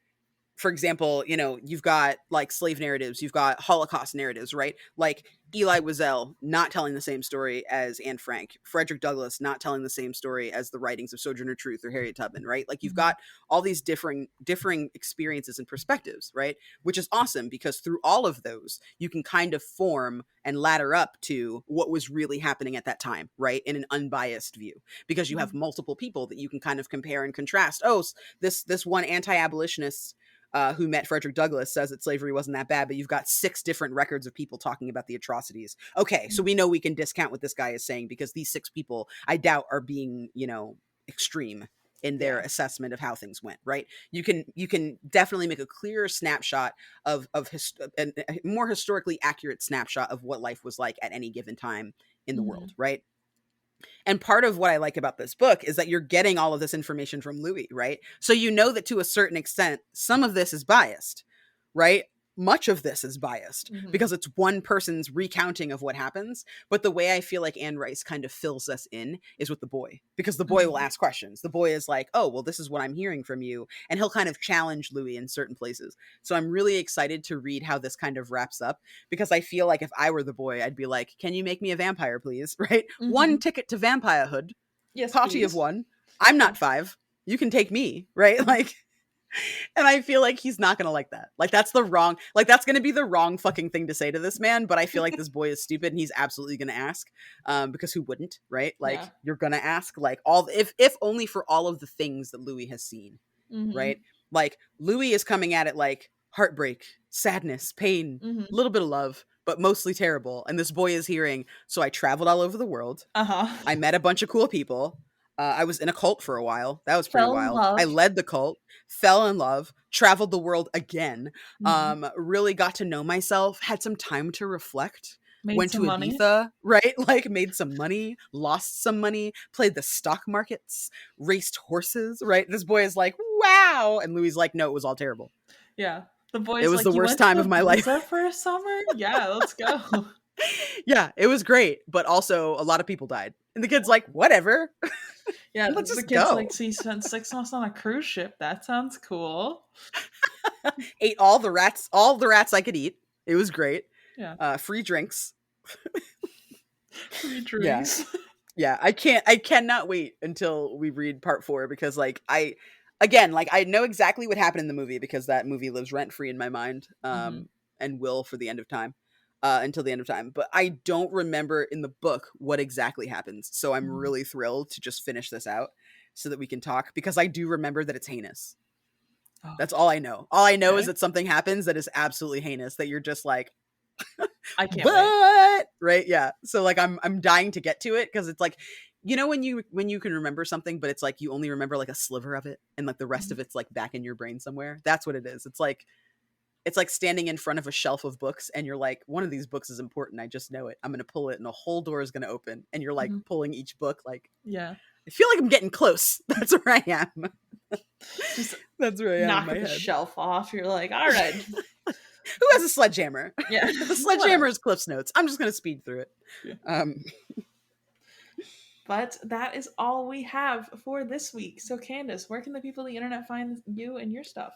for example, you've got like slave narratives, you've got Holocaust narratives, right? Like Eli Wiesel not telling the same story as Anne Frank, Frederick Douglass not telling the same story as the writings of Sojourner Truth or Harriet Tubman, right? Like you've Mhm. got all these differing experiences and perspectives, right? Which is awesome because through all of those, you can kind of form and ladder up to what was really happening at that time, right? In an unbiased view, because you have Mhm. multiple people that you can kind of compare and contrast. Oh, this one anti-abolitionist who met Frederick Douglass says that slavery wasn't that bad, but you've got 6 different records of people talking about the atrocities. Okay, so Mhm. we know we can discount what this guy is saying because these 6 people, I doubt, are being, extreme in their Yeah. assessment of how things went, right? You can definitely make a clearer snapshot a more historically accurate snapshot of what life was like at any given time in the world, Mhm. right? And part of what I like about this book is that you're getting all of this information from Louis, right? So you know that to a certain extent, some of this is biased, right? Much of this is biased Mhm. because it's one person's recounting of what happens. But the way I feel like Anne Rice kind of fills us in is with the boy, because the boy will Mhm. ask questions. The boy is like, oh, well, this is what I'm hearing from you. And he'll kind of challenge Louis in certain places. So I'm really excited to read how this kind of wraps up, because I feel like if I were the boy, I'd be like, can you make me a vampire, please? Right? One Mhm. ticket to vampirehood, Yes, party of please. one. I'm Yeah. not 5. You can take me, right? Mhm. Like, and I feel like he's not gonna like that. Like that's gonna be the wrong fucking thing to say to this man. But I feel like this boy is stupid, and he's absolutely gonna ask, because who wouldn't, right? Yeah. Like you're gonna ask, like all if only for all of the things that Louis has seen, right? Mhm. Like Louis is coming at it like heartbreak, sadness, pain, a Mhm. little bit of love, but mostly terrible. And this boy is hearing, so I traveled all over the world. Uh-huh. I met a bunch of cool people. I was in a cult for a while. That was pretty Fell in wild. I love. led the cult, fell in love, traveled the world again, Mhm. really got to know myself, had some time to reflect, Made went some to money. Ibiza, right? Like made some money, lost some money, played the stock markets, raced horses, right? This boy is like, wow. And Louis like, no, it was all terrible. Yeah. The It boy's was the like, "You worst went to time of my life. Ibiza for a summer? Yeah, let's go." Yeah, it was great, but also a lot of people died. And the kid's Yeah. like, whatever, Yeah, let's the just kid's like, go. "So you spent 6 months on a cruise ship. That sounds cool." Ate all the rats I could eat. It was great. Yeah. Free drinks. Free Yeah. drinks. Yeah. I cannot wait until we read part 4, because like again, like I know exactly what happened in the movie because that movie lives rent free in my mind. Mhm. And will for the end of time. Until the end of time. But I don't remember in the book what exactly happens. So I'm Mhm. really thrilled to just finish this out so that we can talk, because I do remember that it's heinous. Oh, That's all I know. All I know is okay. that something happens that is absolutely heinous, that you're just like, I can't wait. what? Right? Yeah. So like I'm dying to get to it, because it's like, when you can remember something, but it's like you only remember like a sliver of it, and like the rest Mhm. of it's like back in your brain somewhere. That's what it is. It's like standing in front of a shelf of books, and you're like, one of these books is important. I just know it. I'm gonna pull it and a whole door is gonna open. And you're like Mhm. pulling each book, like, Yeah. I feel like I'm getting close. That's where I am. Just That's where I am in knock my the head. shelf off. You're like, "All right." Who has a sledgehammer? Yeah. The sledgehammer Whatever. is Cliff's Notes. I'm just gonna speed through it. Yeah. Um, But that is all we have for this week. So, Candace, where can the people of the internet find you and your stuff?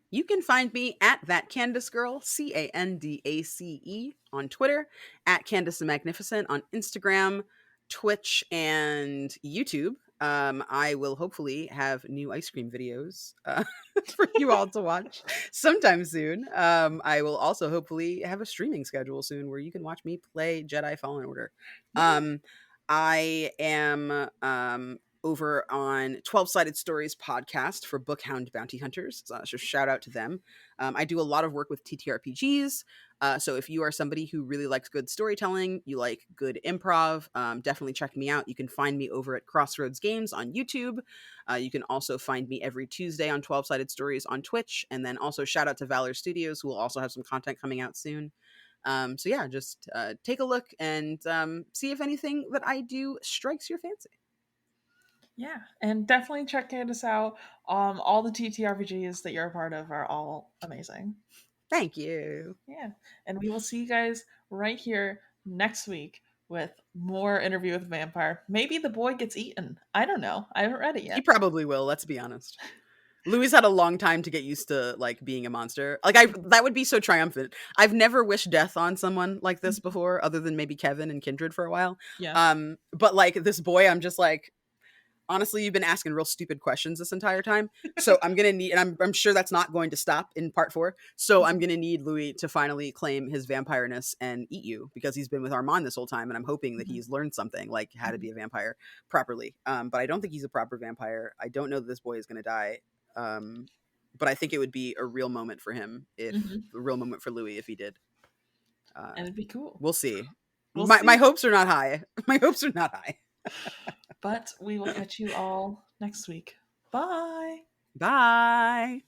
You can find me at that Candace girl, Candace, on Twitter, at Candace the Magnificent on Instagram, Twitch, and YouTube. I will hopefully have new ice cream videos for you all to watch sometime soon. I will also hopefully have a streaming schedule soon where you can watch me play Jedi Fallen Order. Yeah. Um, I am over on 12 Sided Stories podcast for Bookhound Bounty Hunters. So shout out to them. I do a lot of work with TTRPGs. So if you are somebody who really likes good storytelling, you like good improv, definitely check me out. You can find me over at Crossroads Games on YouTube. You can also find me every Tuesday on 12 Sided Stories on Twitch. And then also shout out to Valor Studios, who will also have some content coming out soon. So yeah, just take a look and see if anything that I do strikes your fancy. Yeah, and definitely check Candace out. All the TTRPGs that you're a part of are all amazing. Thank you. Yeah, and we will see you guys right here next week with more Interview with a Vampire. Maybe the boy gets eaten. I don't know. I haven't read it He yet. probably will, let's be honest. Louis had a long time to get used to like being a monster. Like that would be so triumphant. I've never wished death on someone like this before, other than maybe Kevin and Kindred for a while. Yeah. But like this boy, I'm just like, honestly, you've been asking real stupid questions this entire time. So I'm gonna need, and I'm sure that's not going to stop in part 4. So I'm gonna need Louis to finally claim his vampireness and eat you, because he's been with Armand this whole time, and I'm hoping that he's learned something, like how to be a vampire properly. But I don't think he's a proper vampire. I don't know that this boy is gonna die. But I think it would be a real moment for him, if a real moment for Louis if he did. And it'd be cool. We'll see. We'll My see. hopes are not high. My hopes are not high. But we will catch you all next week. Bye. Bye.